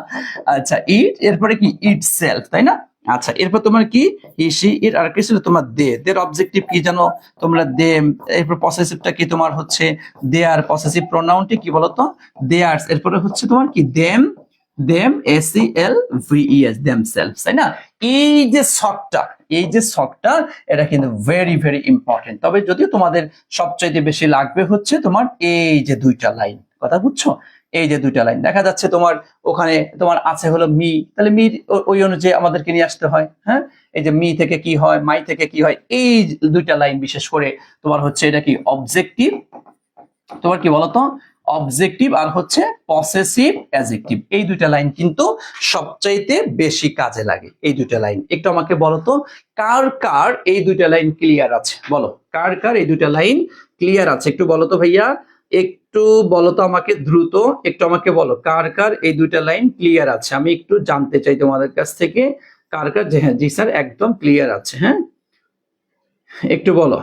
আচ্ছা ইট, এরপরে কি ইট সেলফ, তাই না? আচ্ছা, এরপর তোমার কি হি এর আর কি ছিল তোমার দের অবজেক্টিভ কি জানো তোমরা দেম, এরপর পসেসিভটা কি তোমার হচ্ছে দেয়ার, পসেসিভ প্রোনাউনটি কি বলতো দেয়ার্স, এরপরে হচ্ছে তোমার কি দেম, SELVES themselves, তাই না? এই যে শখটা, এই যে শখটা, এটা কিন্তু ভেরি ভেরি ইম্পর্টেন্ট। তবে যদিও তোমাদের সবচাইতে বেশি লাগবে হচ্ছে তোমার এই যে দুইটা লাইন, কথা বুঝছো? এই যে দুইটা লাইন দেখা যাচ্ছে তোমার ওখানে তোমার আছে হলো মি, তাহলে মি ওই অনুযায়ী আমাদেরকে নিয়ে আসতে হয়। হ্যাঁ, এই যে মি থেকে কি হয়, মাই থেকে কি হয়, এই দুইটা লাইন বিশেষ করে তোমার হচ্ছে এটা কি অবজেক্টিভ, তোমার কি বলতো অবজেক্টিভ, আর হচ্ছে পসেসিভ অ্যাডজেক্টিভ, এই দুইটা লাইন কিন্তু সবচাইতে বেশি কাজে লাগে। এই দুইটা লাইন একটু আমাকে বলো তো, কার কার এই দুইটা লাইন ক্লিয়ার আছে? বলো কার কার এই দুইটা লাইন ক্লিয়ার আছে, একটু বলো তো ভাইয়া, একটু বলো তো আমাকে দ্রুত, একটু আমাকে বলো কার কার এই দুইটা লাইন ক্লিয়ার আছে, আমি একটু জানতে চাই তোমাদের কাছ থেকে কার কার যে হ্যাঁ জি স্যার একদম ক্লিয়ার আছে, হ্যাঁ একটু বলো।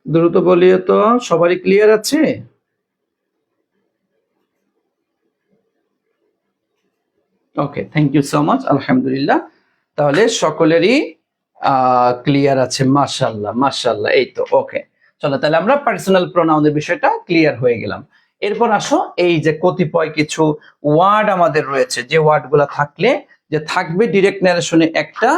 দ্রুত বলিয়ে তো, সবারই ক্লিয়ার আছে? ওকে, থ্যাংক ইউ সো মাচ, আলহামদুলিল্লাহ, তাহলে সকলেরই ক্লিয়ার আছে, মাশাআল্লাহ মাশাআল্লাহ, এই তো ওকে। চলো তাহলে আমরা পার্সোনাল প্রোনাউনের বিষয়টা ক্লিয়ার হয়ে গেলাম। এরপর আসো এই যে কতিপয় কিছু ওয়ার্ড আমাদের রয়েছে, যে ওয়ার্ডগুলো থাকলে যে থাকবে ডিরেক্ট ন্যারেশনে একটা,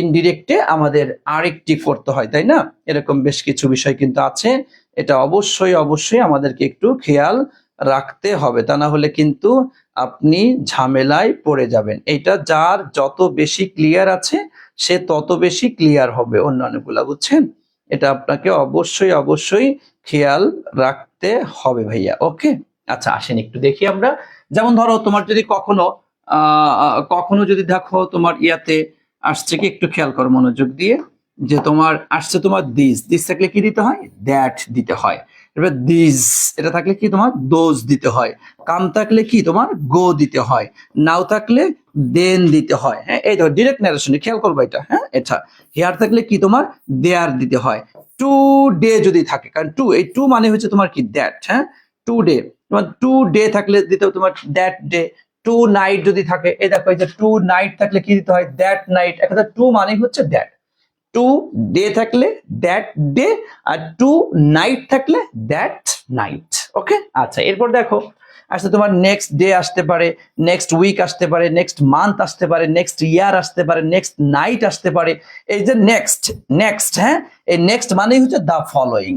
ইনডিরেক্টে আমাদের আরেকটি করতে হয়, তাই না? এরকম বেশ কিছু বিষয় কিন্তু আছে, এটা অবশ্যই অবশ্যই আমাদেরকে একটু খেয়াল রাখতে হবে, তা না হলে কিন্তু আপনি ঝামেলায় পড়ে যাবেন। এটা যার যত বেশি ক্লিয়ার আছে সে তত বেশি ক্লিয়ার হবে অন্যান্যগুলা, বুঝছেন? এটা আপনাকে অবশ্যই অবশ্যই খেয়াল রাখতে হবে ভাইয়া। ওকে, আচ্ছা আসেন একটু দেখি আমরা। যেমন ধরো তোমার যদি কখনো কখনো যদি দেখো তোমার ইয়াতে আসছে কি, একটু খেয়াল করো মনোযোগ দিয়ে, যে তোমার আসছে তোমার দিস, দিস থাকলে কি দিতে হয়, দ্যাট দিতে হয়। এবার দিস এটা থাকলে কি তোমার দোজ দিতে হয়। কাম থাকলে কি তোমার গো দিতে হয়। নাও থাকলে দেন দিতে হয়। হ্যাঁ, এই দেখো ডিরেক্ট ন্যারেশনে খেয়াল করবো এটা। হ্যাঁ, এটা হেয়ার থাকলে কি তোমার দেয়ার দিতে হয়। টু ডে যদি থাকে, কারণ টু, এই টু মানে হচ্ছে তোমার কি দ্যাট। হ্যাঁ, টু ডে, তোমার টু ডে থাকলে দিতে হবে তোমার দ্যাট ডে। টু নাইট যদি থাকে, এই দেখো এই যে টু নাইট থাকলে কি দিতে হয়, দ্যাট নাইট। একটা টু মানে হচ্ছে দ্যাট। টু ডে থাকলে দ্যাট ডে, আর টু নাইট থাকলে দ্যাট নাইট। ওকে, আচ্ছা এরপর দেখো আসলে তোমার নেক্সট ডে আসতে পারে, নেক্সট উইক আসতে পারে, নেক্সট মান্থ আসতে পারে, নেক্সট ইয়ার আসতে পারে, নেক্সট নাইট আসতে পারে। এই যে নেক্সট, নেক্সট, হ্যাঁ, এই নেক্সট মানেই হচ্ছে দা ফলোয়িং।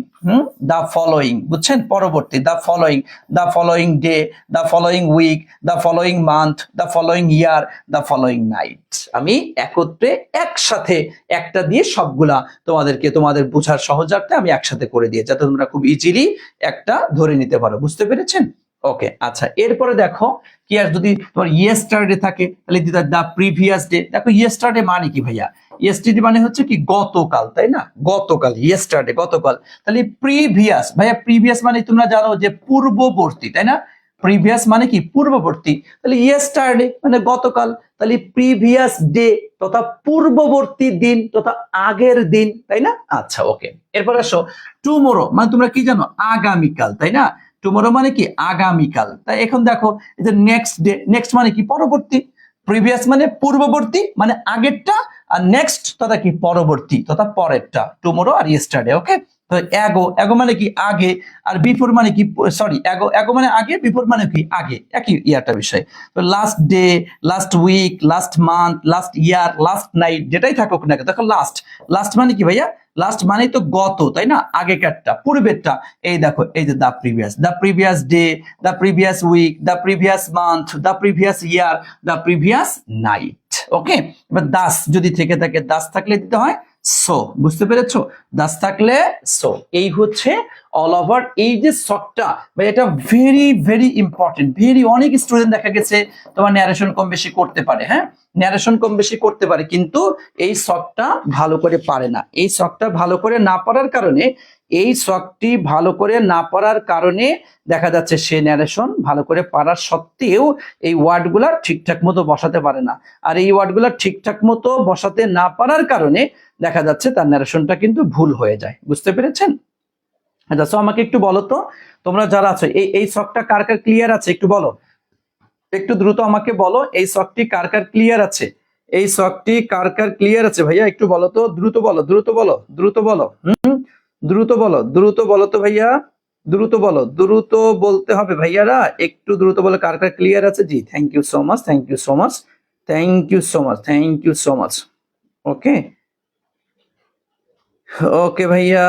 দা ফলোয়িং, বুঝছেন, পরবর্তী, the following, the following day, the following week, the following month, the following year, the following night. আমি একত্রে একসাথে একটা দিয়ে সবগুলা তোমাদেরকে তোমাদের বোঝার সহজার্থে আমি একসাথে করে দিয়ে, যাতে তোমরা খুব ইজিলি একটা ধরে নিতে পারো। বুঝতে পেরেছেন? ওকে, আচ্ছা এরপরে দেখো কি, আর যদি তোমার ইয়েস্টারডে থাকে তাহলে দিতে দা প্রিভিয়াস ডে। দেখো ইয়েস্টারডে মানে কি ভাইয়া, ইয়েস্টারডে মানে হচ্ছে কি গতকাল, তাই না, গতকাল, ইয়েস্টারডে গতকাল। তাহলে প্রিভিয়াস, ভাইয়া প্রিভিয়াস মানে তোমরা জানো যে পূর্ববর্তী, তাই না, প্রিভিয়াস মানে কি পূর্ববর্তী। তাহলে ইয়েস্টারডে মানে গতকাল, তাহলে প্রিভিয়াস ডে তথা পূর্ববর্তী দিন তথা আগের দিন, তাই না। আচ্ছা ওকে, এরপর আসো টুমোরো মানে তোমরা কি জানো, আগামীকাল, তাই না। টুমোরো মানে কি আগামীকাল। তাই এখন দেখো এই যে নেক্সট ডে, নেক্সট মানে কি পরবর্তী, প্রিভিয়াস মানে পূর্ববর্তী মানে আগেরটা, আর নেক্সট তথা কি পরবর্তী তথা পরেরটা, টুমোরো আর ইয়েস্টারডে। ওকে, তো এগো, এগো মানে কি আগে, আর বিফোর মানে কি, সরি, এগো, এগো মানে আগে, বিফোর মানে কি আগে, একই ইয়ারটা বিষয়। তো last day, last week, last month, last year, last night, যেটাই থাকুক না দেখো লাস্ট, লাস্ট মানে কি ভাইয়া, লাস্ট মানে তো গত, তাই না, আগেকারটা, পূর্বেরটা। এই দেখো এই যে দা প্রিভিয়াস, দা প্রিভিয়াস ডে, দা প্রিভিয়াস উইক, দা প্রিভিয়াস মান্থ, দা প্রিভিয়াস ইয়ার, দা প্রিভিয়াস নাইট। ওকে, এবার দাস যদি থেকে থাকে, দাস থাকলে দিতে হয় সো। বুঝতে পেরেছো, দাস থাকলে সো। এই হচ্ছে অল ওভার এই যে শখটা, এটা ভেরি ভেরি ইম্পর্টেন্ট, ভেরি। অনেক স্টুডেন্ট দেখা গেছে তোমার ন্যারেশন কম বেশি করতে পারে, হ্যাঁ, ন্যারেশন কম বেশি করতে পারে, কিন্তু এই শখটা ভালো করে পারে না। এই শখটা ভালো করে না পারার কারণে, এই শখটি ভালো করে না পারার কারণে দেখা যাচ্ছে সে ন্যারেশন ভালো করে পারার সত্ত্বেও এই ওয়ার্ডগুলা ঠিকঠাক মতো বসাতে পারে না। আর এই ওয়ার্ডগুলা ঠিকঠাক মতো বসাতে না পারার কারণে দেখা যাচ্ছে তার ন্যারেশনটা কিন্তু ভুল হয়ে যায়। বুঝতে পেরেছেন? আচ্ছা, সো আমাকে একটু বলো তো, তোমরা যারা আছো এই শখটা কার কার ক্লিয়ার আছে একটু বলো, একটু দ্রুত আমাকে বলো, এই শখটি কার কার ক্লিয়ার আছে, এই শখটি কার কার ক্লিয়ার আছে ভাইয়া, একটু বলো তো, দ্রুত বলো, দ্রুত বলো, দ্রুত বলো, দ্রুত বলো, দ্রুত বলো তো ভাইয়া, দ্রুত বলো, দ্রুত বলতে হবে ভাইয়ারা, একটু দ্রুত বলো কার কার ক্লিয়ার আছে। জি, thank you so much, thank you so much, thank you so much, thank you so much. Okay, okay ভাইয়া,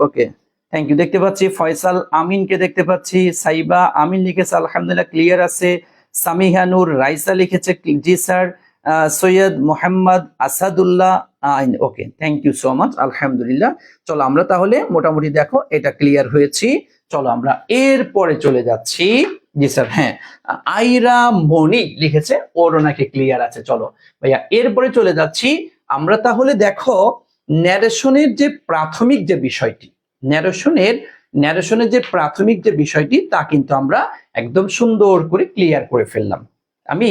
ওকে, থ্যাংক ইউ। দেখতে পাচ্ছি ফয়সাল আমিনকে দেখতে পাচ্ছি, সাইবা আমিন লিখেছে আলহামদুলিল্লাহ ক্লিয়ার আছে। সামিহানুর রাইসা লিখেছে জি sir. Syed Mohammad Asadullah, okay, thank you so much, আলহামদুলিল্লাহ। চলো আমরা তাহলে মোটামুটি দেখো এটা ক্লিয়ার হয়েছি। চলো আমরা এরপরে চলে যাচ্ছি। জি স্যার, হ্যাঁ, আইরা মনি লিখেছে ওরও নাকি ক্লিয়ার আছে। চলো ভাইয়া এরপরে চলে যাচ্ছি আমরা তাহলে। দেখো ন্যারেশনের যে প্রাথমিক যে বিষয়টি, ন্যারেশনের যে প্রাথমিক যে বিষয়টি, তা কিন্তু আমরা একদম সুন্দর করে ক্লিয়ার করে ফেললাম। আমি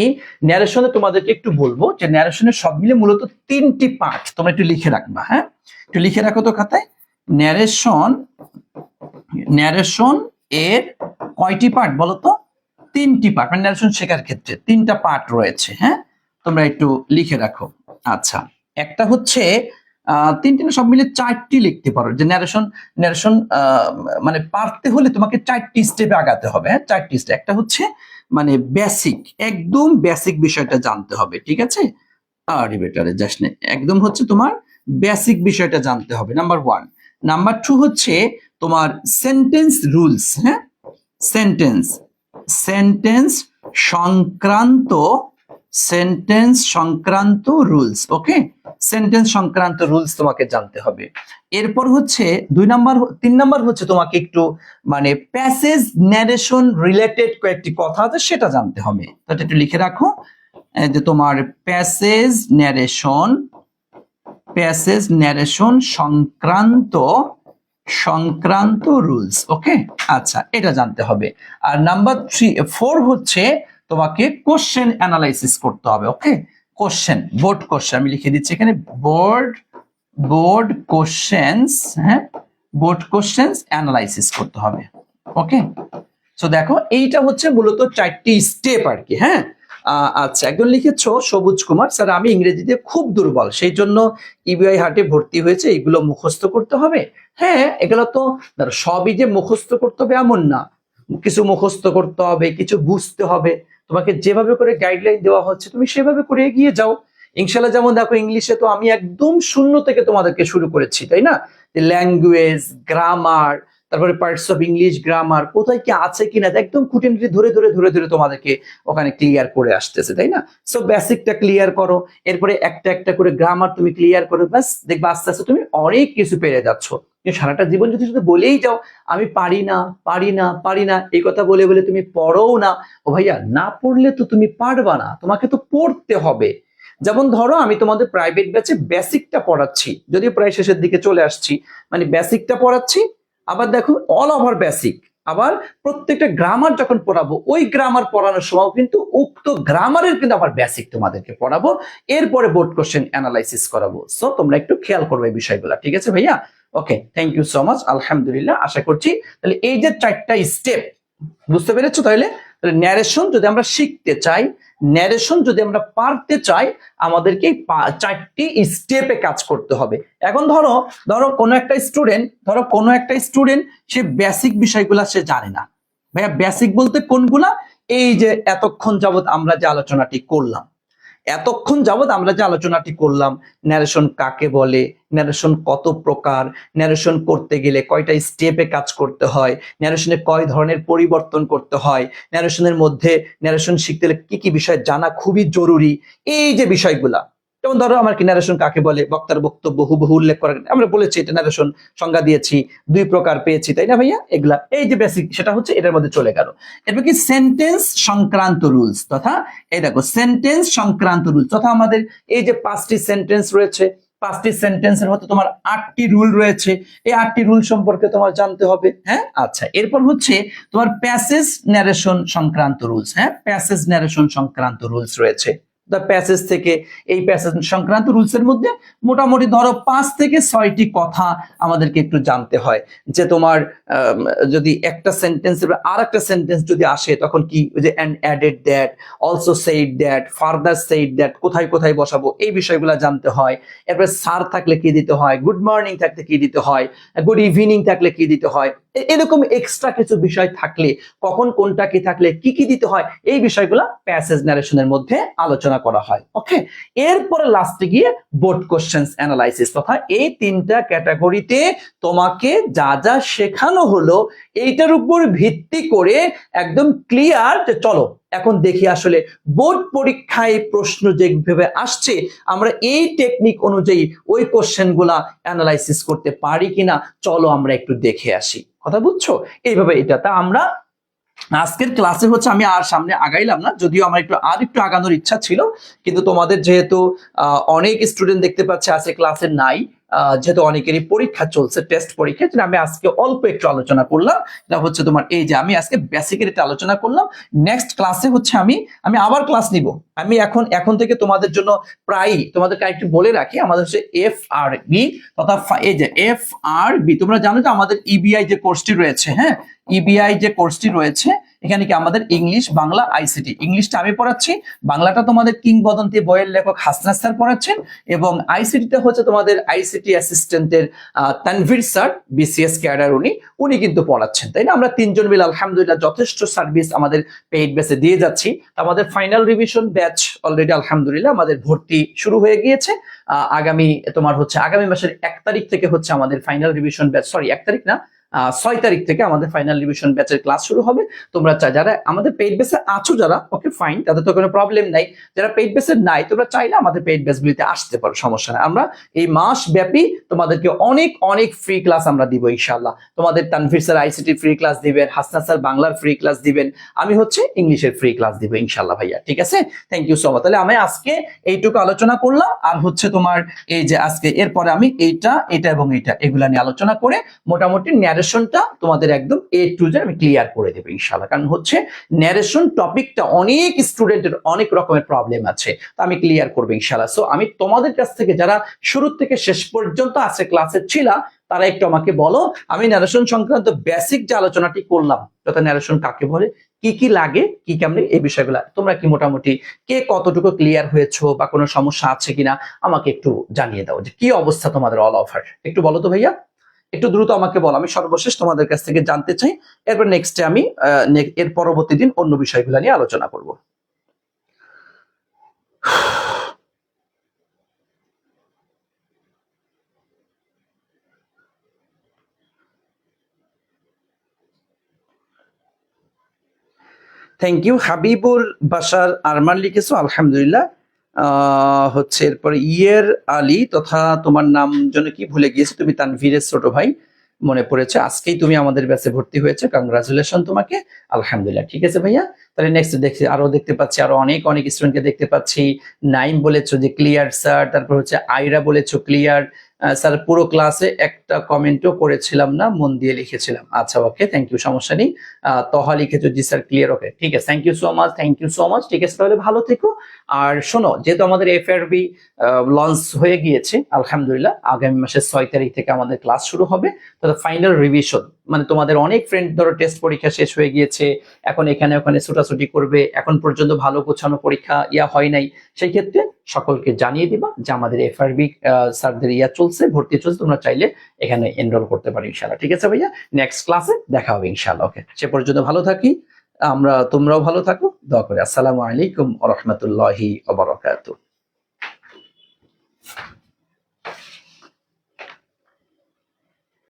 ন্যারেশনে তোমাদেরকে একটু বলবো যে ন্যারেশনের সব মিলে মূলত তিনটি পার্ট, তোমরা একটু লিখে রাখবা। হ্যাঁ, একটু লিখে রাখো তো খাতায়। ন্যারেশন এর কয়টি পার্ট বলো তো? তিনটি পার্ট, মানে ন্যারেশন শেখার ক্ষেত্রে তিনটা পার্ট রয়েছে। হ্যাঁ, তোমরা একটু লিখে রাখো। আচ্ছা, একটা হচ্ছে তিনটি না, সব মিলে চারটি লিখতে পারো। যে ন্যারেশন মানে পারতে হলে তোমাকে চারটি স্টেপে আগাতে হবে। হ্যাঁ, চারটি স্টেপ। একটা হচ্ছে মানে বেসিক, একদম বেসিক বিষয়টা জানতে হবে, ঠিক আছে। আর বেটারে জাস্ট একদম হচ্ছে তোমার বেসিক বিষয়টা জানতে হবে, নাম্বার ওয়ান। নাম্বার টু হচ্ছে তোমার সেন্টেন্স রুলস। হ্যাঁ, সেন্টেন্স সংক্রান্ত রুলস। ওকে, সেন্টেন্স সংক্রান্ত রুলস তোমাকে জানতে হবে। এরপর হচ্ছে তিন নাম্বার হচ্ছে তোমাকে একটু মানে প্যাসেজ ন্যারেশন রিলেটেড কয়েকটি কথা আছে সেটা জানতে হবে। তো একটু লিখে রাখো। যে তোমার প্যাসেজ ন্যারেশন সংক্রান্ত রুলস। ওকে, আচ্ছা, এটা জানতে হবে। আর নাম্বার 4 হচ্ছে তোমাকে কোশ্চেন অ্যানালাইসিস করতে হবে। ওকে, কোশ্চেন, বোর্ড কোশ্চেন আমি লিখে দিচ্ছি এখানে, বোর্ড কোশ্চেন্স, হ্যাঁ, বোর্ড কোশ্চেন্স অ্যানালাইসিস করতে হবে। ওকে, সো দেখো এইটা হচ্ছে মূলত 4টি স্টেপ আর কি। হ্যাঁ, আচ্ছা, একজন লিখেছো সবুজ কুমার, স্যার আমি ইংরেজিতে খুব দুর্বল, সেই জন্য ইবিআই হাটে ভর্তি হয়েছে, এগুলো মুখস্থ করতে হবে। হ্যাঁ, এগুলো তো ধরো সবই যে মুখস্থ করতে হবে এমন না, কিছু মুখস্থ করতে হবে, কিছু বুঝতে হবে। তোমাকে যেভাবে করে গাইডলাইন দেওয়া হচ্ছে তুমি সেভাবে করে এগিয়ে যাও ইনশাল্লাহ। যেমন দেখো ইংলিশে তো আমি একদম শূন্য থেকে তোমাদেরকে শুরু করেছি, তাই না? ল্যাঙ্গুয়েজ, গ্রামার, তারপরে পার্টস অফ ইংলিশ গ্রামার কোথায় কি আছে কিনা একদম খুঁটিনাটি ধরে ধরে ধরে ধরে তোমাদেরকে ওখানে ক্লিয়ার করে আসতেছে, তাই না? সো বেসিকটা ক্লিয়ার করো, এরপরে একটা একটা করে গ্রামার তুমি ক্লিয়ার করো, ব্যাস দেখবে আস্তে আস্তে তুমি অনেক কিছু পেরে যাচ্ছ। সারাটা জীবন যদি শুধু বলেই যাও আমি পারি না পারি না পারি না, এই কথা বলে বলে তুমি পড়োও না, ও ভাইয়া না পড়লে তো তুমি পারবা না, তোমাকে তো পড়তে হবে। যেমন ধরো আমি তোমাদের প্রাইভেট ব্যাচে বেসিকটা পড়াচ্ছি, যদিও প্রায় শেষের দিকে চলে আসছি, মানে বেসিকটা পড়াচ্ছি, আবার দেখো অল ওভার বেসিক, আবার প্রত্যেকটা গ্রামার যখন পড়াবো ওই গ্রামার পড়ানোর সময় কিন্তু উক্ত গ্রামারের কিন্তু আবার বেসিক তোমাদেরকে পড়াবো, এরপরে বোর্ড কোশ্চেন অ্যানালাইসিস করাবো। সো তোমরা একটু খেয়াল করবে এই বিষয়গুলো, ঠিক আছে ভাইয়া? Okay, thank you so much, আলহামদুলিল্লাহ। আশা করছি তাহলে এই যে 4টা স্টেপ বুঝতে পেরেছো। তাহলে ন্যারেশন যদি আমরা শিখতে চাই, ন্যারেশন যদি আমরা পারতে চাই, আমাদেরকে 4টি স্টেপে কাজ করতে হবে। এখন ধরো কোনো একটা স্টুডেন্ট সে বেসিক বিষয়গুলা সে জানে না। ভাইয়া বেসিক বলতে কোনগুলা? এই যে এতক্ষণ যাবত আমরা যে আলোচনাটি করলাম, ন্যারেশন কাকে বলে, ন্যারেশন কত প্রকার, ন্যারেশন করতে গেলে কয়টা স্টেপে কাজ করতে হয়, ন্যারেশনে কয় ধরনের পরিবর্তন করতে হয়, ন্যারেশনের মধ্যে ন্যারেশন শিখতে গেলে কি কি বিষয় জানা খুবই জরুরি, এই যে বিষয়গুলা। যেমন ধরো আমার কি ন্যারেশন কাকে বলে, বক্তার বক্তব্য হুবহু উল্লেখ করা, আমরা বলেছি এটা ন্যারেশন, সংজ্ঞা দিয়েছি, 2 প্রকার পেয়েছি, তাই না ভাইয়া? এগুলা এই যে বেসিক, সেটা হচ্ছে এটার মধ্যে চলে গেল। এরপর কি সেন্টেন্স সংক্রান্ত রুলস, তথা এই দেখো সেন্টেন্স সংক্রান্ত রুলস, তথা আমাদের এই যে 5টি সেন্টেন্স রয়েছে, 5টি সেন্টেন্সের মধ্যে তোমার 8টি রুল রয়েছে, এই 8টি রুল সম্পর্কে তোমার জানতে হবে। হ্যাঁ, আচ্ছা, এরপর হচ্ছে তোমার প্যাসেজ ন্যারেশন সংক্রান্ত রুলস। হ্যাঁ, প্যাসেজ ন্যারেশন সংক্রান্ত রুলস রয়েছে। প্যাসেজ থেকে এই প্যাসেজ সংক্রান্ত রুলসের মধ্যে মোটামুটি ধরো 5 থেকে 6টি কথা আমাদেরকে একটু জানতে হয়, যে তোমার যদি একটা সেন্টেন্স আর একটা সেন্টেন্স যদি আসে তখন কি, যে and added that, also said that, further said that, কোথায় কোথায় বসাবো এই বিষয়গুলো জানতে হয়। এরপরে স্যার থাকলে কি দিতে হয়, গুড মর্নিং থাকলে কি দিতে হয়, গুড ইভিনিং থাকলে কি দিতে হয়, এরকম এক্সট্রা কিছু বিষয় থাকলে কখন কোনটা কি থাকলে কি কি দিতে হয়, এই বিষয়গুলো প্যাসেজ ন্যারেশনের মধ্যে আলোচনা করা হয়। ওকে, এরপরে লাস্টে গিয়ে বোর্ড কোশ্চেন্স অ্যানালাইসিস, তথা এই 3টা ক্যাটাগরিতে তোমাকে যা যা শেখানো হলো এইটার উপর ভিত্তি করে একদম ক্লিয়ার যে চলো এখন দেখি আসলে বোর্ড পরীক্ষায় প্রশ্ন যেভাবে আসছে আমরা এই টেকনিক অনুযায়ী ওই কোশ্চেন গুলা অ্যানালাইসিস করতে পারি কিনা, চলো আমরা একটু দেখে আসি। কথা বুঝছো? এইভাবে এটা তা আমরা আজকের ক্লাসে হচ্ছে আমি আর সামনে আগাইলাম না, যদিও আমার একটু আগানোর ইচ্ছা ছিল, কিন্তু তোমাদের যেহেতু অনেক স্টুডেন্ট দেখতে পাচ্ছে আজকে ক্লাসে নাই, যেহেতু অনেকেরই পরীক্ষা চলছে, টেস্ট পরীক্ষা, আমি আজকে অল্প একটু আলোচনা করলাম। এটা হচ্ছে তোমার এই যে আমি আজকে বেসিকের এটা আলোচনা করলাম। নেক্সট ক্লাসে হচ্ছে আমি আবার ক্লাস নিব। আমি এখন থেকে তোমাদের জন্য প্রায়ই তোমাদেরকে একটু বলে রাখি, আমাদের হচ্ছে FRB, তথা এই যে FRB, তোমরা জানো যে আমাদের ইবিআই যে কোর্সটি রয়েছে, হ্যাঁ, ইবিআই যে কোর্সটি রয়েছে, এখানে কি আমাদের ইংলিশ, বাংলা, আইসিটি, ইংলিশটা আমি পড়াচ্ছি, বাংলাটা তোমাদের কিংবদন্তি বইয়ের লেখক হাসনাত স্যার পড়াচ্ছেন, এবং আইসিটিতে হচ্ছে তোমাদের আইসিটি অ্যাসিস্ট্যান্টের তানভীর স্যার, বিসিএস ক্যাডার, উনি কিন্তু পড়াচ্ছেন, তাই না? আমরা 3জন মিলে আলহামদুলিল্লাহ যথেষ্ট সার্ভিস আমাদের পেইড ব্যাচে দিয়ে যাচ্ছি। আমাদের ফাইনাল রিভিশন ব্যাচ অলরেডি আলহামদুলিল্লাহ আমাদের ভর্তি শুরু হয়ে গিয়েছে। আগামী মাসের 1 তারিখ থেকে হচ্ছে আমাদের ফাইনাল রিভিশন ব্যাচ, সরি 1 তারিখ না, 6 তারিখ থেকে আমাদের ফাইনাল রিভিশন ব্যাচের ক্লাস শুরু হবে। তোমরা যারা আমাদের পেইড বেসে আছো যারা, ওকে ফাইন, তাদের তো কোনো প্রবলেম নাই। যারা পেইড বেসে নাই, তোমরা চাইলে আমাদের পেইড বেসগুলিতে আসতে পারো, সমস্যা নাই। আমরা এই মাস ব্যাপী তোমাদেরকে অনেক অনেক ফ্রি ক্লাস আমরা দিব ইনশাআল্লাহ। তোমাদের Tanvir sir ICT free class দিবেন, হাসনাত স্যার বাংলার ফ্রি ক্লাস দিবেন, আমি হচ্ছে ইংলিশের ফ্রি ক্লাস দিব ইনশাআল্লাহ ভাইয়া, ঠিক আছে? Thank you so much. তাহলে আমি আজকে এইটুকু আলোচনা করলাম, আর হচ্ছে তোমার এই যে আজকে এরপরে আমি এটা এবং এগুলা নিয়ে আলোচনা করে মোটামুটি ন্যারেশনটা তোমাদের একদম A to Z আমি ক্লিয়ার করে দেবো ইনশাআল্লাহ। কারণ হচ্ছে ন্যারেশন টপিকটা অনেক স্টুডেন্টের অনেক রকমের প্রবলেম আছে, তো আমি ক্লিয়ার করবো ইনশাআল্লাহ। সো আমি তোমাদের কাছ থেকে যারা শুরু থেকে শেষ পর্যন্ত আছে ক্লাসে ছিল, তারা একটু আমাকে বলো, আমি ন্যারেশন সংক্রান্ত বেসিক যে আলোচনাটি করলাম, যথা ন্যারেশন কাকে বলে, কি কি লাগে, কি কেমনে, এই বিষয়গুলো তোমরা কি মোটামুটি কে কতটুকু ক্লিয়ার হয়েছো বা কোনো সমস্যা আছে কিনা আমাকে একটু জানিয়ে দাও, যে কি অবস্থা তোমাদের অল ওভার, একটু বলো তো ভাইয়া, একটু দ্রুত আমাকে বলো, আমি সর্বশেষ তোমাদের কাছ থেকে জানতে চাই। এরপর নেক্সটে আমি এর পরবর্তী দিন অন্য বিষয়গুলো নিয়ে আলোচনা করব। Thank you. হাবিবুর বাসার আরমান লিখেছো, আলহামদুলিল্লাহ। হচ্ছে এরপরে ইয়ের আলী তথা তোমার নাম যেন কি ভুলে গিয়েছো, তুমি তানভীরের ছোট ভাই, মনে পড়েছে, আজকেই তুমি আমাদের ব্যাচে ভর্তি হয়েছে, কংগ্রাচুলেশন তোমাকে, আলহামদুলিল্লাহ। ঠিক আছে ভাইয়া, তাহলে নেক্সট দেখছি, আরো দেখতে পাচ্ছি, আরো অনেক অনেক স্টুডেন্টকে দেখতে পাচ্ছি। নাইম বলেছো যে ক্লিয়ার স্যার, তারপর হচ্ছে আইরা বলেছো ক্লিয়ার স্যার, পুরো ক্লাসে একটা কমেন্টও করেছিলাম না, মন দিয়ে লিখেছিলাম। আচ্ছা ওকে, থ্যাংক ইউ, সমস্যা নেই। তহা লিখেছো জি স্যার ক্লিয়ার, ওকে ঠিক আছে, thank you so much, thank you so much. ঠিক আছে, তাহলে ভালো থেকো। আর শোনো, যেহেতু আমাদের এফআরবি লঞ্চ হয়ে গিয়েছে আলহামদুলিল্লাহ, আগামী মাসের 6 তারিখ থেকে আমাদের ক্লাস শুরু হবে। তাহলে ফাইনাল রিভিশন, মানে তোমাদের অনেক ফ্রেন্ড ধরো টেস্ট পরীক্ষা শেষ হয়ে গিয়েছে, এখন এখানে ওখানে ছুটাছুটি করবে, এখন পর্যন্ত ভালো গোছানো পরীক্ষা হয় নাই, সেই ক্ষেত্রে সকলকে জানিয়ে দিবা যে আমাদের এফআরবি স্যারদের চলছে, ভর্তি চলছে, তোমরা চাইলে এখানে এনরোল করতে পারো ইনশাআল্লাহ। ঠিক আছে ভাইয়া, নেক্সট ক্লাসে দেখা হবে ইনশাআল্লাহ। ওকে, সে পর্যন্ত ভালো থাকি আমরা, তোমরাও ভালো থাকো, দোয়া করে। আসসালামু আলাইকুম ওয়া রাহমাতুল্লাহি ওয়া বারাকাতুহু।